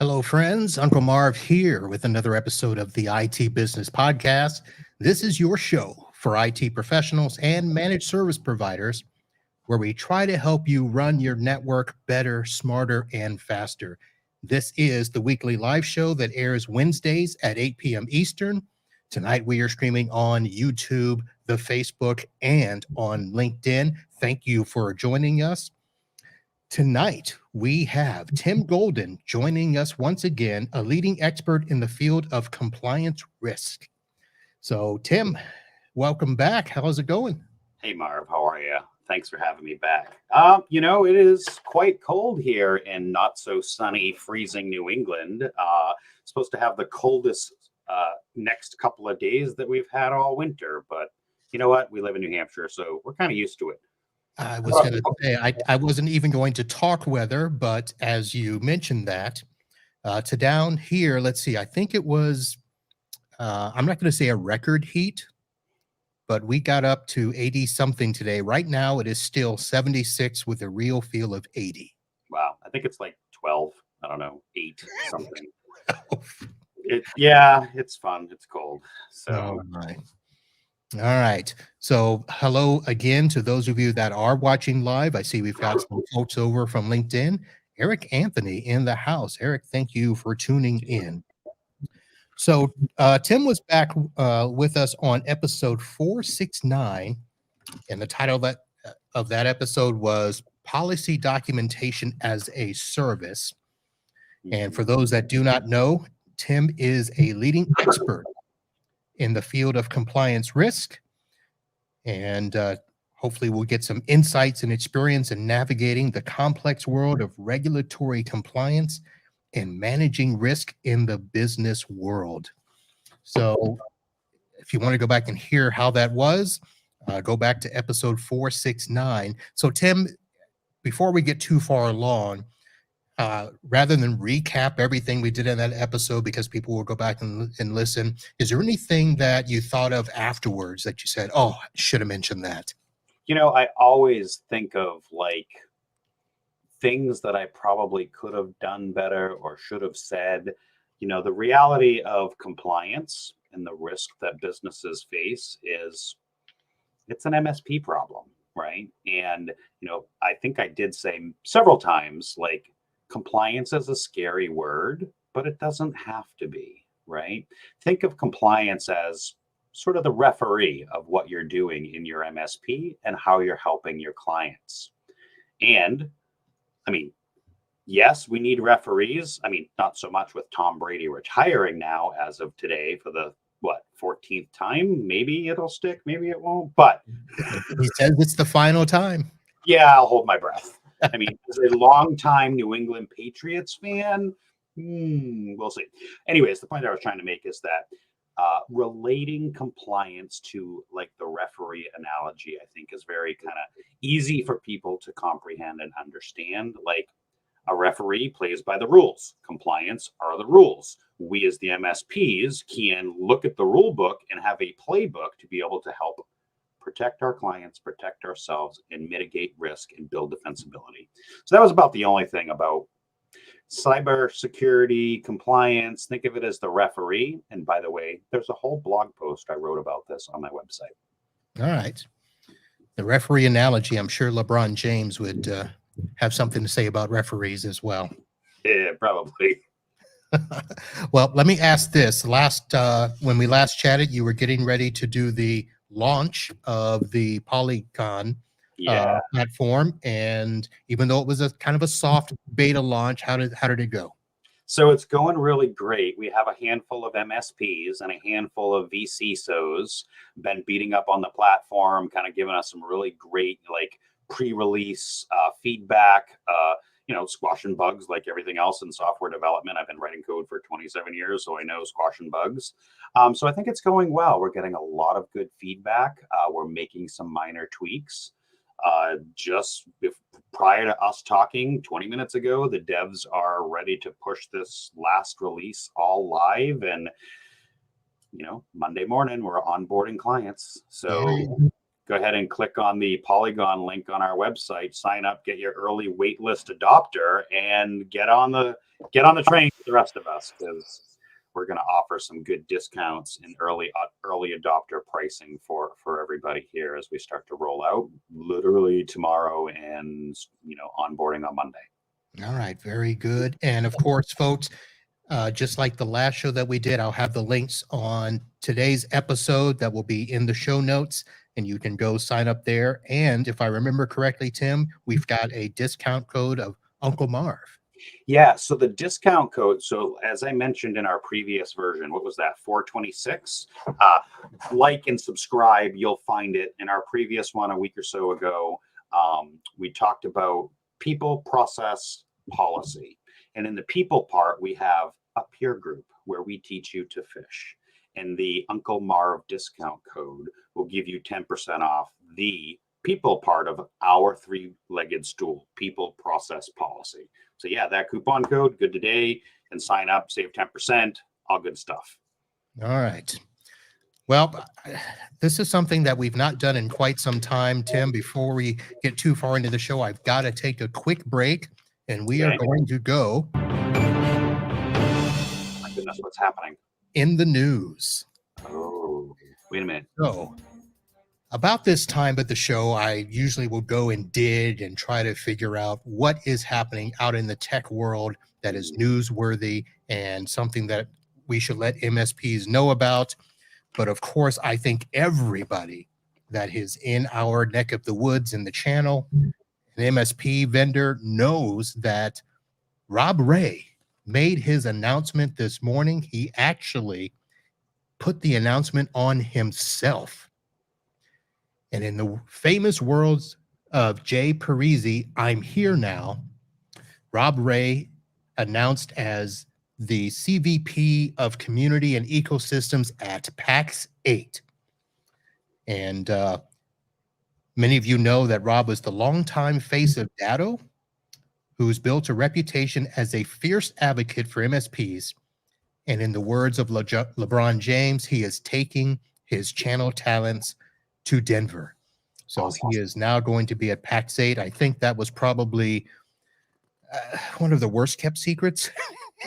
Hello, friends. Uncle Marv here with another episode of the IT Business Podcast. This is your show for IT professionals and managed service providers, where we try to help you run your network better, smarter, and faster. This is the weekly live show that airs Wednesdays at 8 p.m. Eastern. Tonight, we are streaming on YouTube, the Facebook, and on LinkedIn. Thank you for joining us. Tonight, we have Tim Golden joining us once again, a leading expert in the field of compliance risk. So, Tim, welcome back. How's it going? Hey, Marv, how are you? Thanks for having me back. It is quite cold here in not so sunny, freezing New England. Supposed to have the coldest next couple of days that we've had all winter, but you know what? We live in New Hampshire, so we're kind of used to it. I was going to say, I wasn't even going to talk weather, but as you mentioned that, to down here, let's see, I think it was, I'm not going to say a record heat, but we got up to 80 something today. Right now, it is still 76 with a real feel of 80. Wow, I think it's like 12, I don't know, 8 something. It's fun. It's cold. So. Oh, my. All right. So hello again to those of you that are watching live. I see we've got some folks over from LinkedIn. Eric Anthony in the house. Eric, thank you for tuning in. So Tim was back with us on episode 469, and the title of that episode was Policy Documentation as a Service. And for those that do not know, Tim is a leading expert in the field of compliance risk, and hopefully we'll get some insights and experience in navigating the complex world of regulatory compliance and managing risk in the business world. So if you want to go back and hear how that was, go back to episode 469. So Tim, before we get too far along, rather than recap everything we did in that episode, because people will go back and listen, is there anything that you thought of afterwards that you said, oh, I should have mentioned that? I always think of like things that I probably could have done better or should have said. The reality of compliance and the risk that businesses face is it's an MSP problem, right? And, I think I did say several times, like, compliance is a scary word, but it doesn't have to be, right? Think of compliance as sort of the referee of what you're doing in your MSP and how you're helping your clients. And I mean, yes, we need referees. I mean, not so much with Tom Brady retiring now as of today for the 14th time. Maybe it'll stick, maybe it won't. But he says it's the final time. Yeah, I'll hold my breath. I mean, as a longtime New England Patriots fan, we'll see. Anyways, the point I was trying to make is that relating compliance to like the referee analogy, I think is very kind of easy for people to comprehend and understand. Like, a referee plays by the rules. Compliance are the rules. We as the MSPs can look at the rule book and have a playbook to be able to help protect our clients, protect ourselves, and mitigate risk and build defensibility. So that was about the only thing about cybersecurity, compliance. Think of it as the referee. And by the way, there's a whole blog post I wrote about this on my website. All right. The referee analogy, I'm sure LeBron James would have something to say about referees as well. Yeah, probably. Well, let me ask this. When we last chatted, you were getting ready to do the launch of the Polygon platform, and even though it was a kind of a soft beta launch, how did it go? So it's going really great. We have a handful of MSPs and a handful of VCSOs been beating up on the platform, kind of giving us some really great like pre-release feedback. Squashing bugs like everything else in software development. I've been writing code for 27 years, so I know squashing bugs. So I think it's going well. We're getting a lot of good feedback. We're making some minor tweaks. Prior to us talking 20 minutes ago, the devs are ready to push this last release all live. And, Monday morning, we're onboarding clients. So go ahead and click on the Polygon link on our website, sign up, get your early waitlist adopter, and get on the train with the rest of us, because we're going to offer some good discounts and early adopter pricing for everybody here as we start to roll out literally tomorrow, and onboarding on Monday. All right, very good. And of course, folks, just like the last show that we did, I'll have the links on today's episode that will be in the show notes, and you can go sign up there. And if I remember correctly, Tim, we've got a discount code of Uncle Marv. Yeah, so the discount code, so as I mentioned in our previous version, what was that, 426? Like and subscribe, you'll find it. In our previous one a week or so ago, we talked about people, process, policy. And in the people part, we have a peer group where we teach you to fish. And the Uncle Marv discount code will give you 10% off the people part of our three-legged stool, people, process, policy. So yeah, that coupon code, good today, and sign up, save 10%, all good stuff. All right. Well, this is something that we've not done in quite some time, Tim. Before we get too far into the show, I've got to take a quick break, and we are going to go. My goodness, what's happening? In the news. Oh, wait a minute. So, about this time of the show, I usually will go and dig and try to figure out what is happening out in the tech world that is newsworthy and something that we should let MSPs know about. But of course, I think everybody that is in our neck of the woods in the channel, an MSP vendor, knows that Rob Ray made his announcement this morning. He actually put the announcement on himself. And in the famous words of Jay Parisi, I'm here now, Rob Ray announced as the CVP of Community and Ecosystems at PAX 8. And many of you know that Rob was the longtime face of Datto, who's built a reputation as a fierce advocate for MSPs. And in the words of LeBron James, he is taking his channel talents to Denver. So awesome. He is now going to be at PAX 8. I think that was probably one of the worst kept secrets.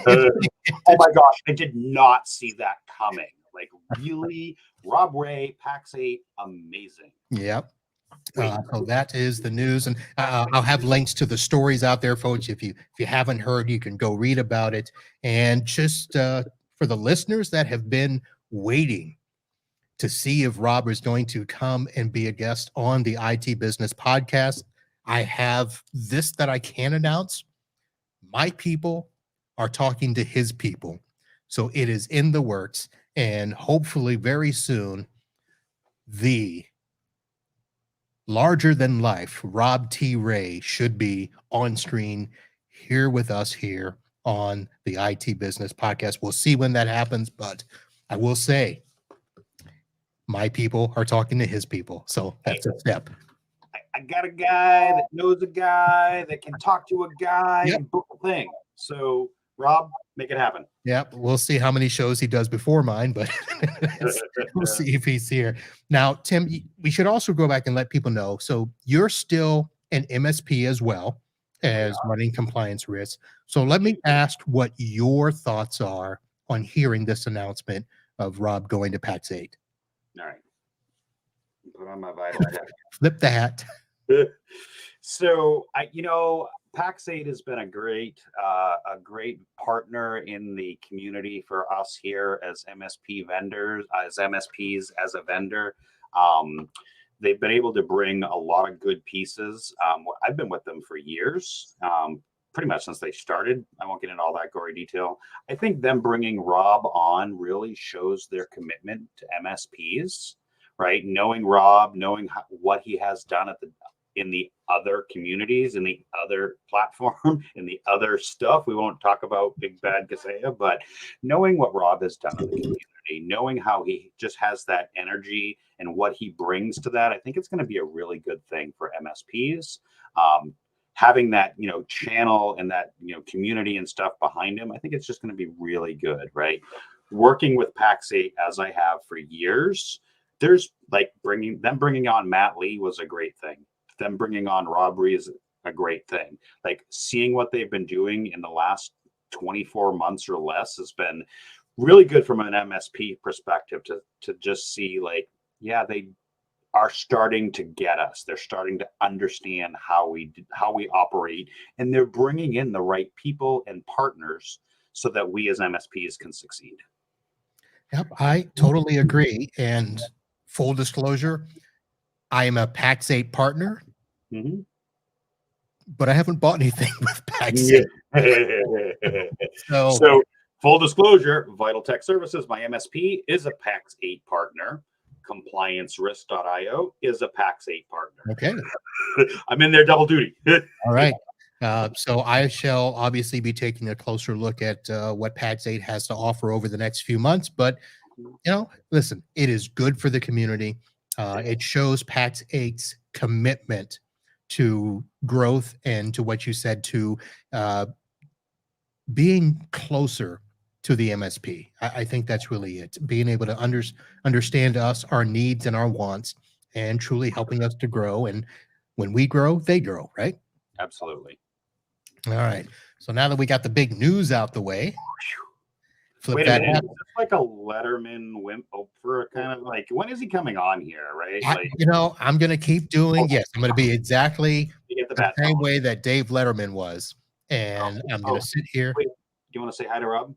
Oh my gosh, I did not see that coming. Like, really? Rob Ray, PAX 8, amazing. Yep. So that is the news, and I'll have links to the stories out there, folks. If you haven't heard, you can go read about it. And just for the listeners that have been waiting to see if Rob is going to come and be a guest on the IT Business Podcast, I have this that I can announce. My people are talking to his people. So it is in the works, and hopefully very soon, the larger than life Rob T. Ray should be on screen here with us here on the IT Business Podcast. We'll see when that happens, but I will say my people are talking to his people. So that's a step. I got a guy that knows a guy that can talk to a guy and book a thing. So Rob, make it happen. Yep. We'll see how many shows he does before mine, but we'll see if he's here. Now, Tim, we should also go back and let people know. So you're still an MSP as well as running compliance risks. So let me ask what your thoughts are on hearing this announcement of Rob going to PAX 8. All right. Put on my vital hat. Flip the hat. So PAX 8 has been a great partner in the community for us here as MSP vendors, as MSPs, as a vendor. They've been able to bring a lot of good pieces. I've been with them for years, pretty much since they started. I won't get into all that gory detail. I think them bringing Rob on really shows their commitment to MSPs, right? Knowing Rob, knowing what he has done in the other communities, in the other platform, in the other stuff. We won't talk about Big Bad Kaseya, but knowing what Rob has done in the community, knowing how he just has that energy and what he brings to that, I think it's going to be a really good thing for MSPs. Having that, channel and that, community and stuff behind him, I think it's just going to be really good, right? Working with PAX 8 as I have for years, there's like bringing on Matt Lee was a great thing. Them bringing on Rob Ree is a great thing. Like seeing what they've been doing in the last 24 months or less has been really good from an MSP perspective to just see like, yeah, they are starting to get us. They're starting to understand how we operate, and they're bringing in the right people and partners so that we as MSPs can succeed. Yep, I totally agree. And full disclosure, I am a PAX 8 partner, Mm-hmm. but I haven't bought anything with PAX Yeah. 8. So, So, full disclosure, Vital Tech Services, my MSP, is a PAX 8 partner. ComplianceRisk.io is a PAX 8 partner. okay. I'm in there double duty. All right. So I shall obviously be taking a closer look at what PAX 8 has to offer over the next few months. But, listen, it is good for the community. It shows PAX 8's commitment to growth and to what you said, to uh, being closer to the MSP. I think that's really it. Being able to understand us, our needs and our wants, and truly helping us to grow. And when we grow, they grow, right? Absolutely. All right. So now that we got the big news out the way, flip Wait a that minute. hat. Is this like a Letterman wimp for a kind of like, when is he coming on here? Right? Like, I'm going to keep doing, yes, I'm going to be exactly you get the the bat same phone. way that Dave Letterman was. And I'm going to sit here. Wait, do you want to say hi to Rob?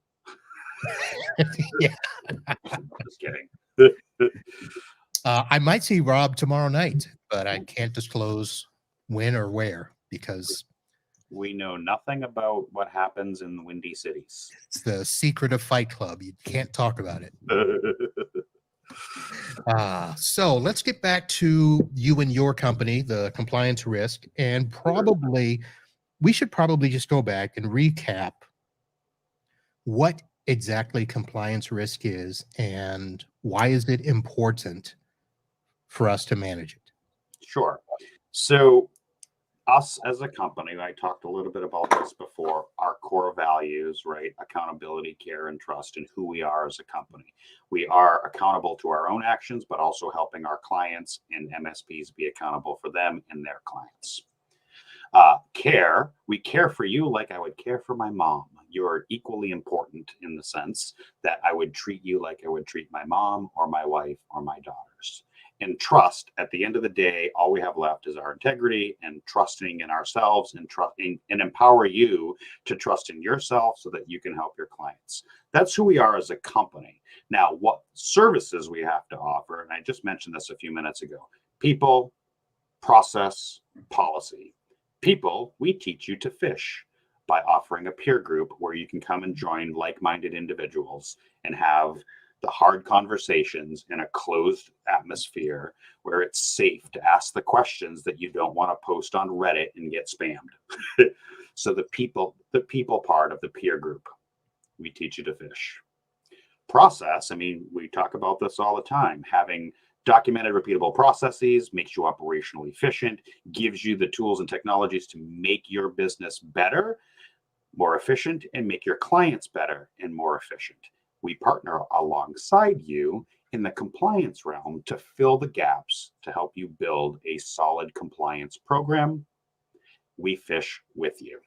Yeah. Just kidding. I might see Rob tomorrow night, but I can't disclose when or where because We know nothing about what happens in the Windy Cities. it's the secret of Fight Club. You can't talk about it. So let's get back to you and your company, the Compliance Risk, and we should probably just go back and recap what exactly compliance risk is and why is it important for us to manage it. Sure. So us as a company, I talked a little bit about this before, our core values, right? Accountability, care, and trust, and who we are as a company. We are accountable to our own actions, but also helping our clients and MSPs be accountable for them and their clients. Care, we care for you like I would care for my mom. You're equally important in the sense that I would treat you like I would treat my mom or my wife or my daughters. And trust, at the end of the day, all we have left is our integrity and trusting in ourselves and trusting and empower you to trust in yourself so that you can help your clients. That's who we are as a company. Now, what services we have to offer, and I just mentioned this a few minutes ago: people, process, policy. People, we teach you to fish by offering a peer group where you can come and join like-minded individuals and have the hard conversations in a closed atmosphere where it's safe to ask the questions that you don't want to post on Reddit and get spammed. So the people part of the peer group, we teach you to fish. Process, I mean, we talk about this all the time. Having documented repeatable processes makes you operationally efficient, gives you the tools and technologies to make your business better, more efficient, and make your clients better and more efficient. We partner alongside you in the compliance realm to fill the gaps to help you build a solid compliance program. We fish with you.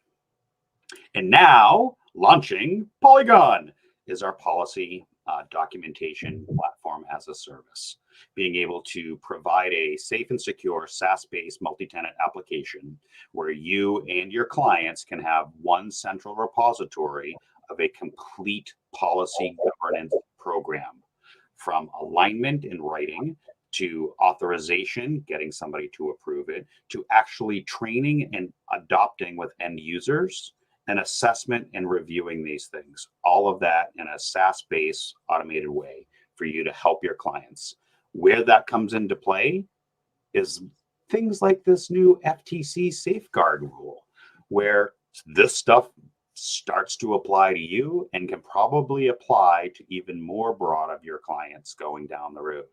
And now, launching Polygon is our policy documentation platform as a service. Being able to provide a safe and secure SaaS-based multi-tenant application where you and your clients can have one central repository of a complete policy governance program, from alignment in writing to authorization, getting somebody to approve it, to actually training and adopting with end users, and assessment and reviewing these things. All of that in a SaaS-based automated way for you to help your clients. Where that comes into play is things like this new FTC safeguard rule, where this stuff starts to apply to you and can probably apply to even more broad of your clients going down the road.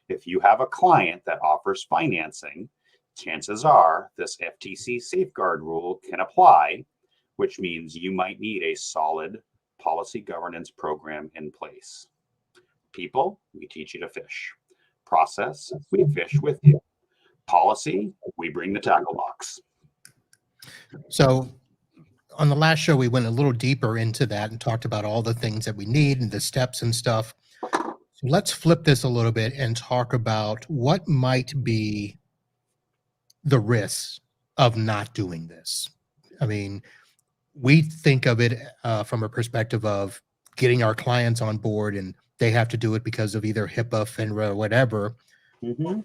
If you have a client that offers financing, chances are this FTC safeguard rule can apply, which means you might need a solid policy governance program in place. People, we teach you to fish. Process, we fish with you. Policy, we bring the tackle box. So on the last show, we went a little deeper into that and talked about all the things that we need and the steps and stuff. So let's flip this a little bit and talk about what might be the risks of not doing this. I mean, we think of it from a perspective of getting our clients on board and they have to do it because of either HIPAA, FINRA, whatever. Mm-hmm.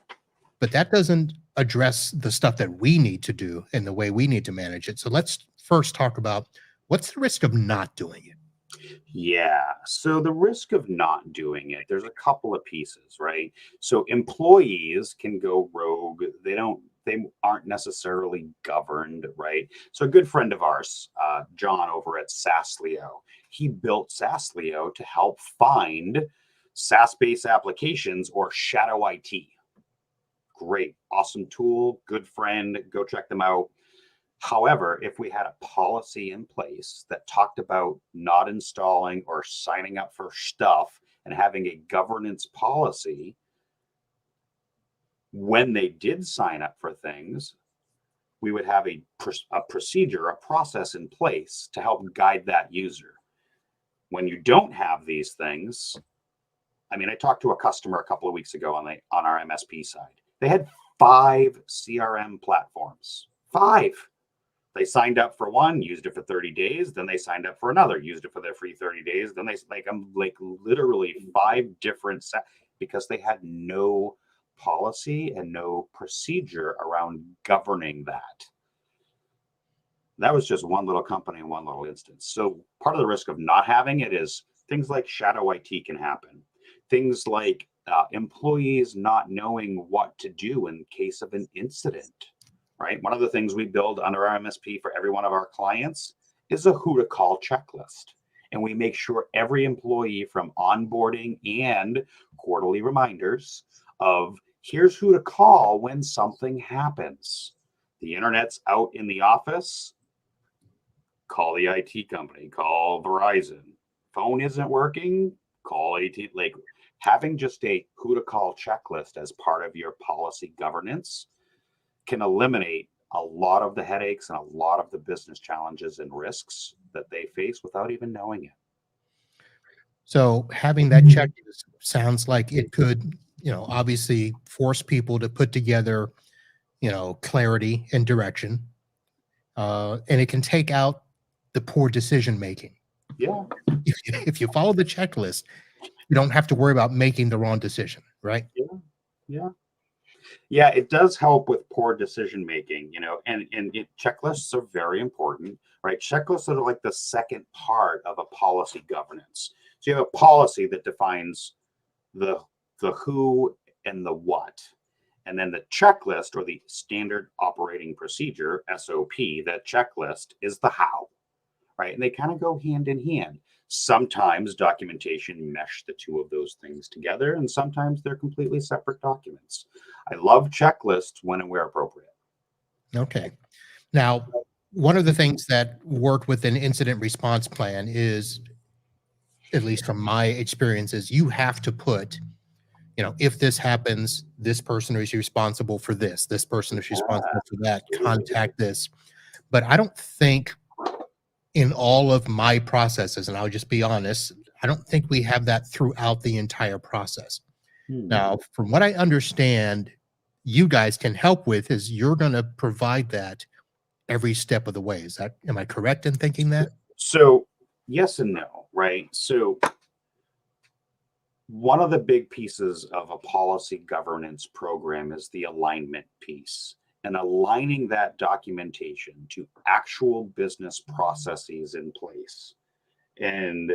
But that doesn't address the stuff that we need to do and the way we need to manage it. So let's first talk about what's the risk of not doing it. Yeah. So the risk of not doing it, there's a couple of pieces, right? So employees can go rogue. They aren't necessarily governed, right? So a good friend of ours, John over at Sasleo, he built Sasleo to help find SaaS-based applications or shadow IT. Great, awesome tool, good friend, go check them out. However, if we had a policy in place that talked about not installing or signing up for stuff and having a governance policy, when they did sign up for things, we would have a procedure, a process in place to help guide that user. When you don't have these things, I mean, I talked to a customer a couple of weeks ago on our MSP side. They had 5 CRM platforms. 5. They signed up for one, used it for 30 days. Then they signed up for another, used it for their free 30 days. Then they literally 5 different because they had no policy and no procedure around governing that. That was just one little company in one little instance. So part of the risk of not having it is things like shadow IT can happen. Things like employees not knowing what to do in case of an incident. Right. One of the things we build under our MSP for every one of our clients is a who to call checklist. And we make sure every employee from onboarding and quarterly reminders of here's who to call when something happens. The internet's out in the office. Call the IT company, call Verizon. Phone isn't working. Call AT. Like having just a who to call checklist as part of your policy governance can eliminate a lot of the headaches and a lot of the business challenges and risks that they face without even knowing it. So having that checklist sounds like it could, obviously force people to put together, clarity and direction. And it can take out the poor decision making. Yeah. If you follow the checklist, you don't have to worry about making the wrong decision, right? Yeah. Yeah, it does help with poor decision making, and checklists are very important, right? Checklists are like the second part of a policy governance. So you have a policy that defines the who and the what. And then the checklist or the standard operating procedure, SOP, that checklist is the how, right? And they kind of go hand in hand. Sometimes documentation mesh the two of those things together, and sometimes they're completely separate documents. I love checklists when and where appropriate. Okay. Now, one of the things that work with an incident response plan is, at least from my experience, is you have to put, if this happens, this person is responsible for this. This person is responsible for that. Contact this. But I don't think in all of my processes, and I'll just be honest, I don't think we have that throughout the entire process. Now, from what I understand, you guys can help with is you're going to provide that every step of the way. Am I correct in thinking that? So yes and no, right? So one of the big pieces of a policy governance program is the alignment piece. And aligning that documentation to actual business processes in place. And,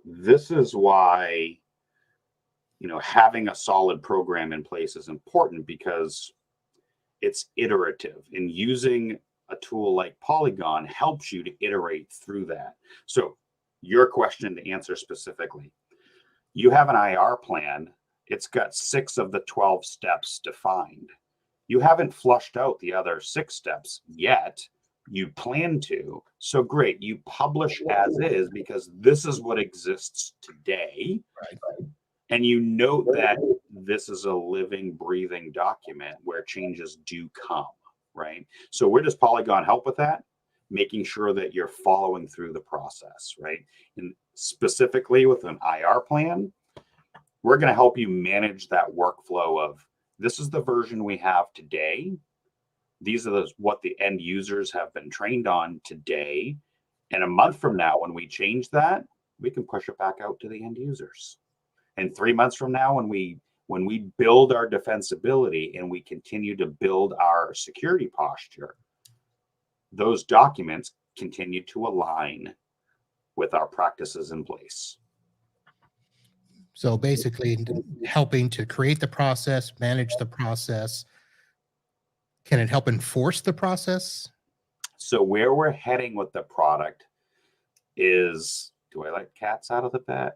this is why, having a solid program in place is important because it's iterative, and using a tool like Polygon helps you to iterate through that. So your question to answer specifically, you have an IR plan. It's got 6 of the 12 steps defined. You haven't flushed out the other 6 steps yet. You plan to. So great. You publish as is because this is what exists today. Right. And you note that this is a living, breathing document where changes do come, right? So where does Polygon help with that? Making sure that you're following through the process, right? And specifically with an IR plan, we're going to help you manage that workflow of, this is the version we have today. These are what the end users have been trained on today. And a month from now, when we change that, we can push it back out to the end users. And 3 months from now, when we build our defensibility and we continue to build our security posture, those documents continue to align with our practices in place. So basically helping to create the process, manage the process. Can it help enforce the process? So where we're heading with the product is, do I let cats out of the bag?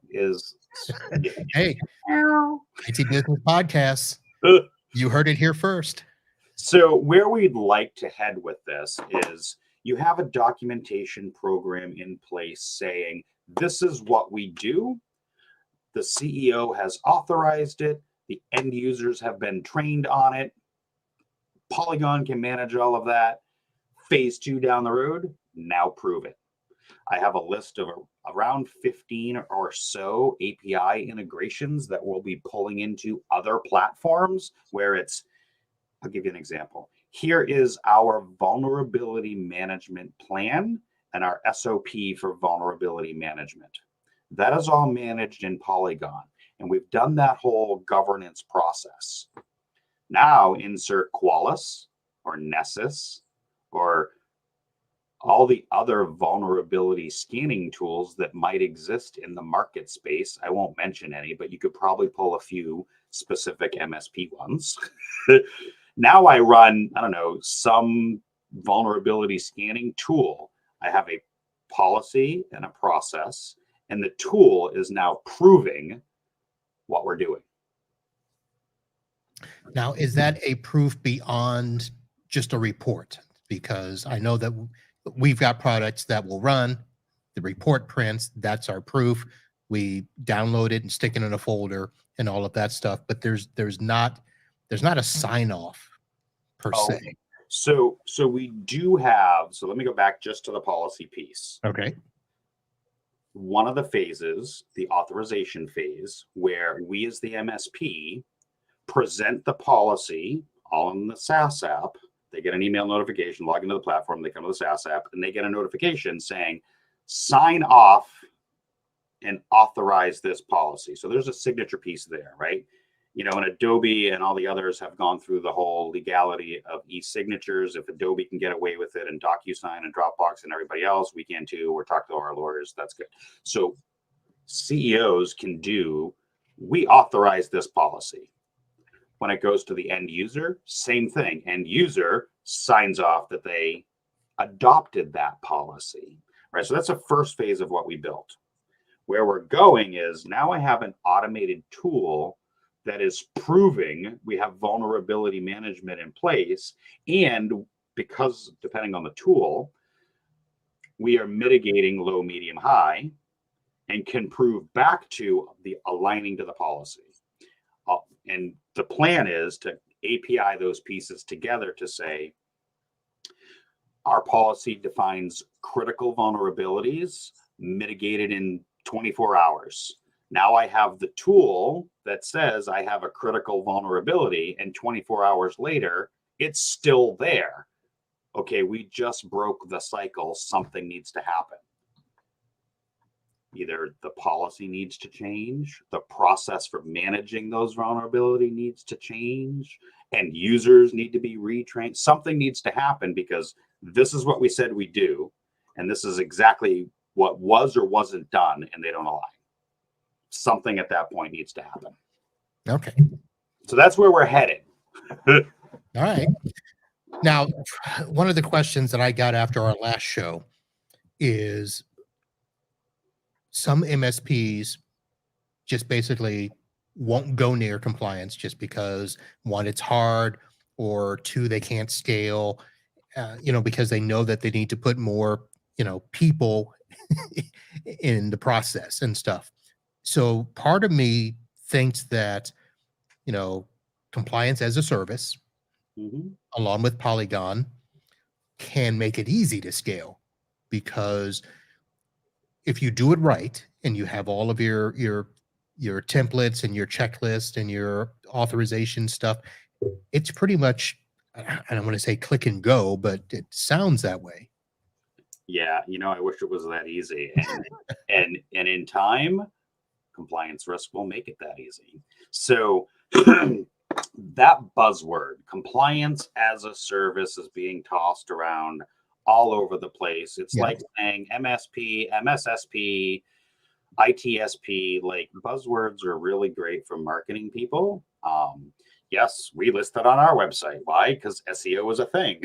Hey, IT Business Podcasts. You heard it here first. So where we'd like to head with this is, you have a documentation program in place saying, this is what we do. The CEO has authorized it. The end users have been trained on it. Polygon can manage all of that. Phase 2 down the road, now prove it. I have a list of around 15 or so API integrations that we'll be pulling into other platforms where it's, I'll give you an example. Here is our vulnerability management plan and our SOP for vulnerability management. That is all managed in Polygon, and we've done that whole governance process. Now insert Qualys or Nessus or all the other vulnerability scanning tools that might exist in the market space. I won't mention any, but you could probably pull a few specific MSP ones. Now I run, I don't know, some vulnerability scanning tool. I have a policy and a process, and the tool is now proving what we're doing. Now, is that a proof beyond just a report? Because I know that we've got products that will run, the report prints, that's our proof. We download it and stick it in a folder and all of that stuff, but there's not a sign off per se. So we do have, so let me go back just to the policy piece. Okay. One of the phases, the authorization phase, where we as the MSP present the policy all in the SaaS app. They get an email notification, log into the platform, they come to the SaaS app, and they get a notification saying, sign off and authorize this policy. So there's a signature piece there, right? You know, and Adobe and all the others have gone through the whole legality of e-signatures. If Adobe can get away with it and DocuSign and Dropbox and everybody else, we can too. We're talking to our lawyers. That's good. So CEOs can do, we authorize this policy. When it goes to the end user, same thing. End user signs off that they adopted that policy, right? So that's the first phase of what we built. Where we're going is, now I have an automated tool that is proving we have vulnerability management in place. And because, depending on the tool, we are mitigating low, medium, high, and can prove back to the aligning to the policy. And the plan is to API those pieces together to say, our policy defines critical vulnerabilities mitigated in 24 hours. Now I have the tool that says I have a critical vulnerability, and 24 hours later, it's still there. Okay, we just broke the cycle. Something needs to happen. Either the policy needs to change, the process for managing those vulnerability needs to change, and users need to be retrained. Something needs to happen, because this is what we said we do, and this is exactly what was or wasn't done, and they don't align. Something at that point needs to happen. Okay. So that's where we're headed. All right. Now, one of the questions that I got after our last show is, some MSPs just basically won't go near compliance just because, one, it's hard, or two, they can't scale, because they know that they need to put more, people in the process and stuff. So part of me thinks that, compliance as a service, Hmm. along with Polygon, can make it easy to scale, because if you do it right and you have all of your templates and your checklist and your authorization stuff, it's pretty much, I don't want to say click and go, but it sounds that way. Yeah, I wish it was that easy. And in time, compliance risk will make it that easy. So that buzzword, compliance as a service, is being tossed around all over the place. It's Yeah. like saying MSP, MSSP, ITSP. Like, buzzwords are really great for marketing people. Yes, we list it on our website. Why? Because SEO is a thing.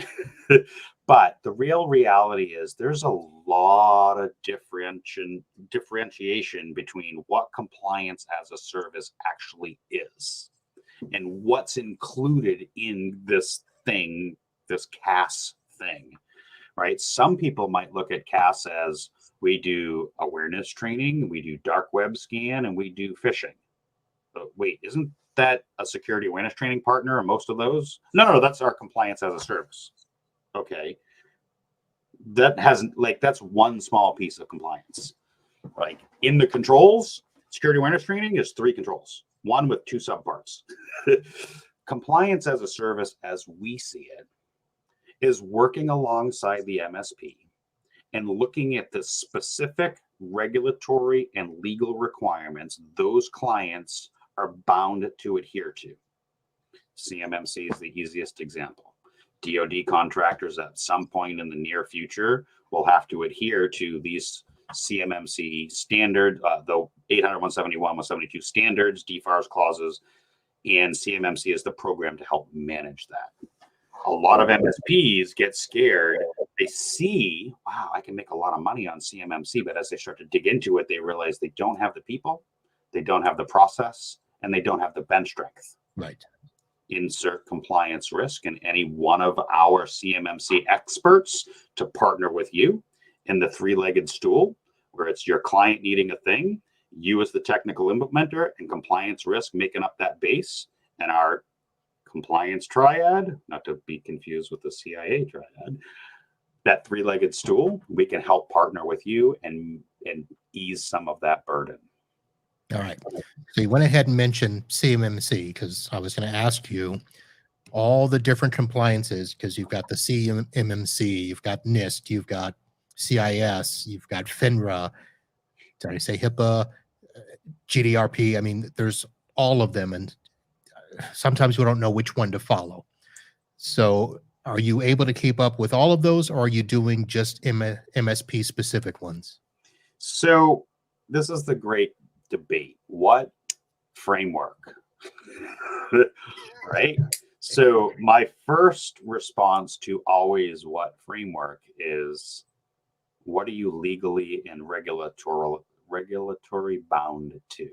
But the real reality is there's a lot of differentiation between what compliance as a service actually is and what's included in this thing, this CAS thing, right? Some people might look at CAS as, we do awareness training, we do dark web scan, and we do phishing. But wait, isn't that a security awareness training partner in most of those? No, that's our compliance as a service. Okay. That's one small piece of compliance. Like, in the controls, security awareness training is 3 controls, one with 2 subparts. Compliance as a service, as we see it, is working alongside the MSP and looking at the specific regulatory and legal requirements those clients are bound to adhere to. CMMC is the easiest example. DoD contractors at some point in the near future will have to adhere to these CMMC standard, the 800, 171, 172 standards, DFARS clauses, and CMMC is the program to help manage that. A lot of MSPs get scared. They see, wow, I can make a lot of money on CMMC, but as they start to dig into it, they realize they don't have the people, they don't have the process, and they don't have the bench strength. Right. Insert compliance risk in any one of our CMMC experts to partner with you in the 3-legged stool, where it's your client needing a thing, you as the technical implementer, and compliance risk making up that base, and our compliance triad, not to be confused with the CIA triad, that 3-legged stool, we can help partner with you and ease some of that burden. All right. So you went ahead and mentioned CMMC, because I was going to ask you all the different compliances, because you've got the CMMC, you've got NIST, you've got CIS, you've got FINRA, did I say HIPAA, GDRP? I mean, there's all of them, and sometimes we don't know which one to follow. So are you able to keep up with all of those, or are you doing just MSP specific ones? So this is the great debate. What framework? Right? So my first response to always what framework is, what are you legally and regulatory bound to?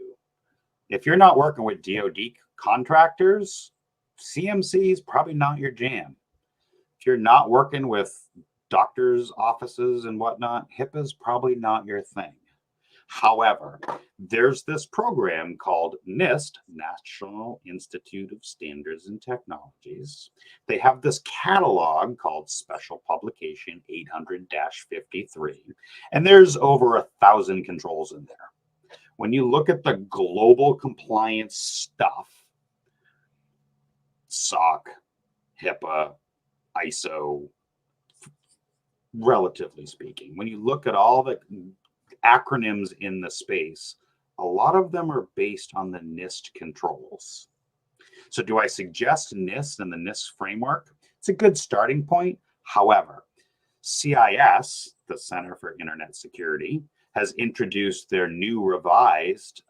If you're not working with DoD contractors, CMC is probably not your jam. If you're not working with doctors' offices and whatnot, HIPAA is probably not your thing. However, there's this program called NIST, National Institute of Standards and Technologies. They have this catalog called Special Publication 800-53, and there's over 1,000 controls in there. When you look at the global compliance stuff, SOC, HIPAA, ISO, relatively speaking, when you look at all the acronyms in the space, a lot of them are based on the NIST controls. So do I suggest NIST and the NIST framework? It's a good starting point. However, CIS, the Center for Internet Security, has introduced their new revised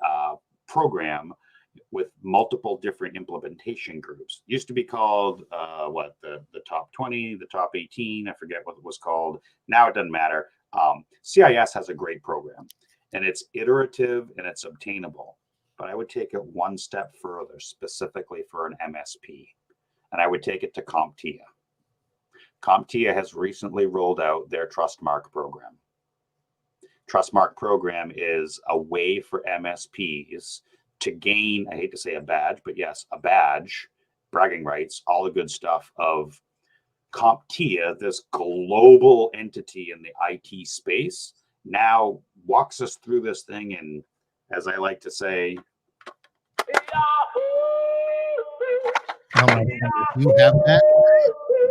program with multiple different implementation groups. Used to be called the top 20, the top 18, I forget what it was called. Now it doesn't matter. CIS has a great program, and it's iterative and it's obtainable. But I would take it one step further, specifically for an MSP, and I would take it to CompTIA. CompTIA has recently rolled out their Trustmark program. Trustmark program is a way for MSPs to gain, I hate to say a badge, but yes, a badge, bragging rights, all the good stuff of CompTIA, this global entity in the IT space, now walks us through this thing. And as I like to say, Oh my goodness, you have that?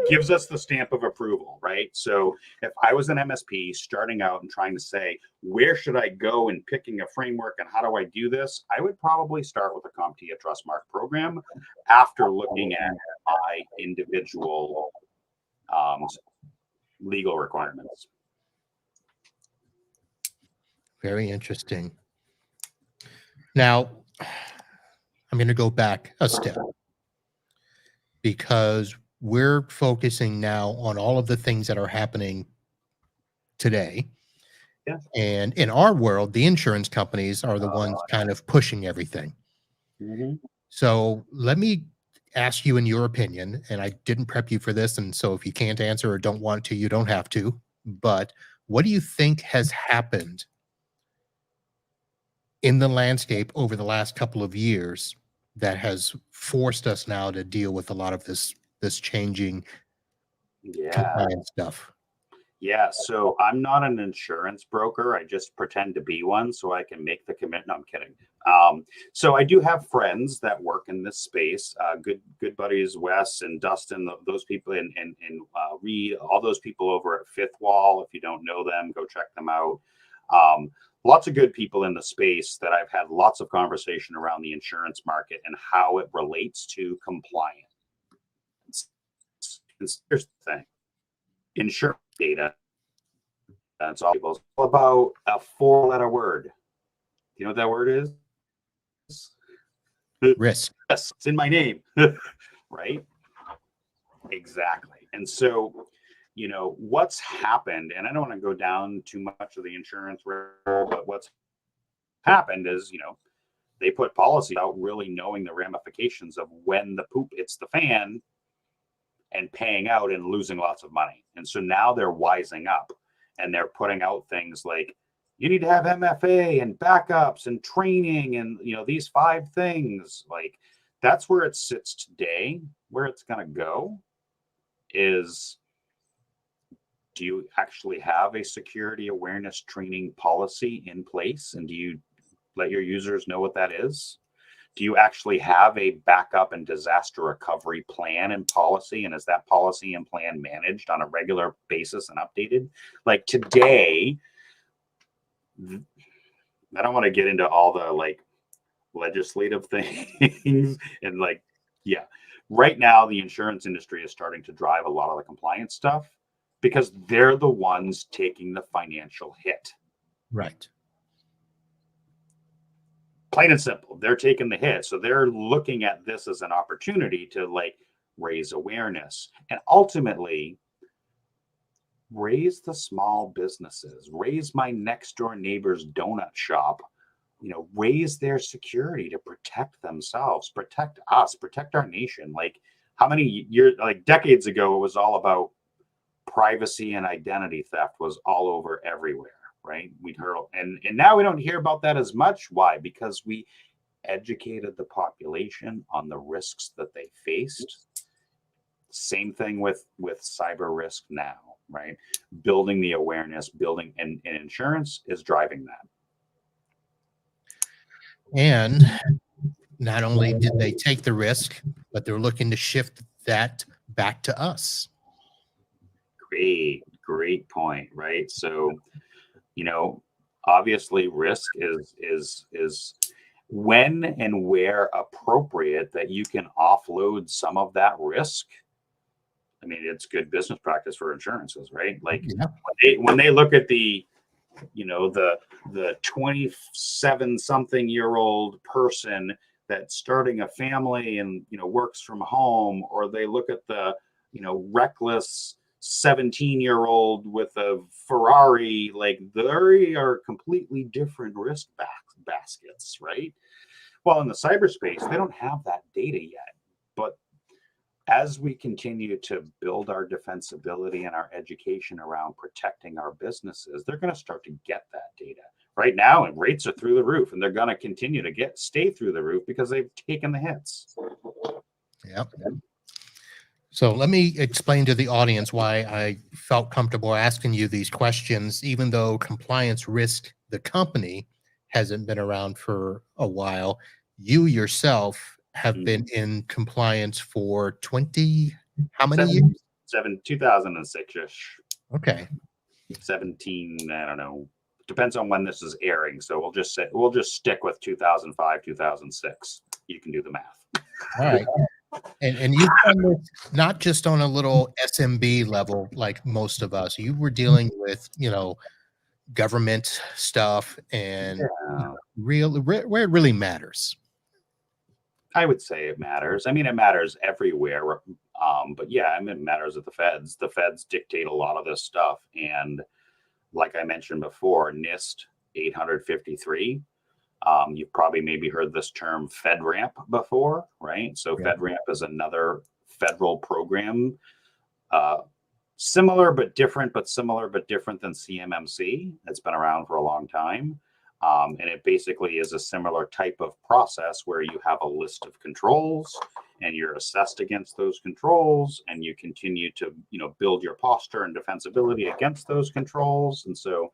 gives us the stamp of approval, right? So if I was an MSP starting out and trying to say, where should I go in picking a framework and how do I do this? I would probably start with a CompTIA Trustmark program after looking at my individual legal requirements. Very interesting. Now, I'm going to go back a step because we're focusing now on all of the things that are happening today. Yeah. And in our world, the insurance companies are the ones kind of pushing everything. Mm-hmm. So let me ask you in your opinion, and I didn't prep you for this, and so if you can't answer or don't want to, you don't have to. But what do you think has happened in the landscape over the last couple of years that has forced us now to deal with a lot of this changing compliance stuff? Yeah, so I'm not an insurance broker. I just pretend to be one so I can make the commitment. No, I'm kidding. So I do have friends that work in this space. Good buddies, Wes and Dustin, those people, and Reed, all those people over at Fifth Wall. If you don't know them, go check them out. Lots of good people in the space that I've had lots of conversation around the insurance market and how it relates to compliance. Here's the thing. Insurance data, that's all about a 4-letter word. Do you know what that word is? Risk. Yes, it's in my name. Right? Exactly. And so, what's happened, and I don't want to go down too much of the insurance world, but what's happened is, they put policy out really knowing the ramifications of when the poop hits the fan and paying out and losing lots of money. And so now they're wising up and they're putting out things like, you need to have MFA and backups and training and, these 5 things. Like, that's where it sits today. Where it's going to go is, do you actually have a security awareness training policy in place? And do you let your users know what that is? Do you actually have a backup and disaster recovery plan and policy? And is that policy and plan managed on a regular basis and updated? Like today, I don't want to get into all the legislative things and right now the insurance industry is starting to drive a lot of the compliance stuff because they're the ones taking the financial hit. Right. Plain and simple, they're taking the hit. So they're looking at this as an opportunity to raise awareness and ultimately raise the small businesses, raise my next door neighbor's donut shop, raise their security to protect themselves, protect us, protect our nation. How many years, decades ago, it was all about privacy and identity theft was all over everywhere. Right? We'd heard, and now we don't hear about that as much. Why? Because we educated the population on the risks that they faced. Same thing with cyber risk now, right? Building the awareness, building and insurance is driving that. And not only did they take the risk, but they're looking to shift that back to us. Great point, right? So, obviously risk is when and where appropriate that you can offload some of that risk. I mean, it's good business practice for insurances, right? When they look at the 27 something year old person that's starting a family and works from home, or they look at the reckless 17-year-old with a Ferrari, they are completely different risk baskets, right? Well, in the cyberspace, they don't have that data yet. But as we continue to build our defensibility and our education around protecting our businesses, they're going to start to get that data, right now, and rates are through the roof, and they're going to continue to stay through the roof because they've taken the hits. Yep. So let me explain to the audience why I felt comfortable asking you these questions, even though compliance risk, the company, hasn't been around for a while. You yourself have been in compliance for 20, how many years? 2006-ish. Okay. 17, I don't know. Depends on when this is airing. So we'll just stick with 2005, 2006. You can do the math. All right. And you've done this not just on a little SMB level like most of us. You were dealing with, government stuff and Yeah. where it really matters. I would say it matters. I mean, it matters everywhere. But yeah, I mean, it matters at the feds. The feds dictate a lot of this stuff. And like I mentioned before, NIST 853. You've probably maybe heard this term FedRAMP before, right? So Yeah. FedRAMP is another federal program, similar but different, than CMMC. It's been around for a long time. And it basically is a similar type of process where you have a list of controls and you're assessed against those controls, and you continue to, build your posture and defensibility against those controls. And so,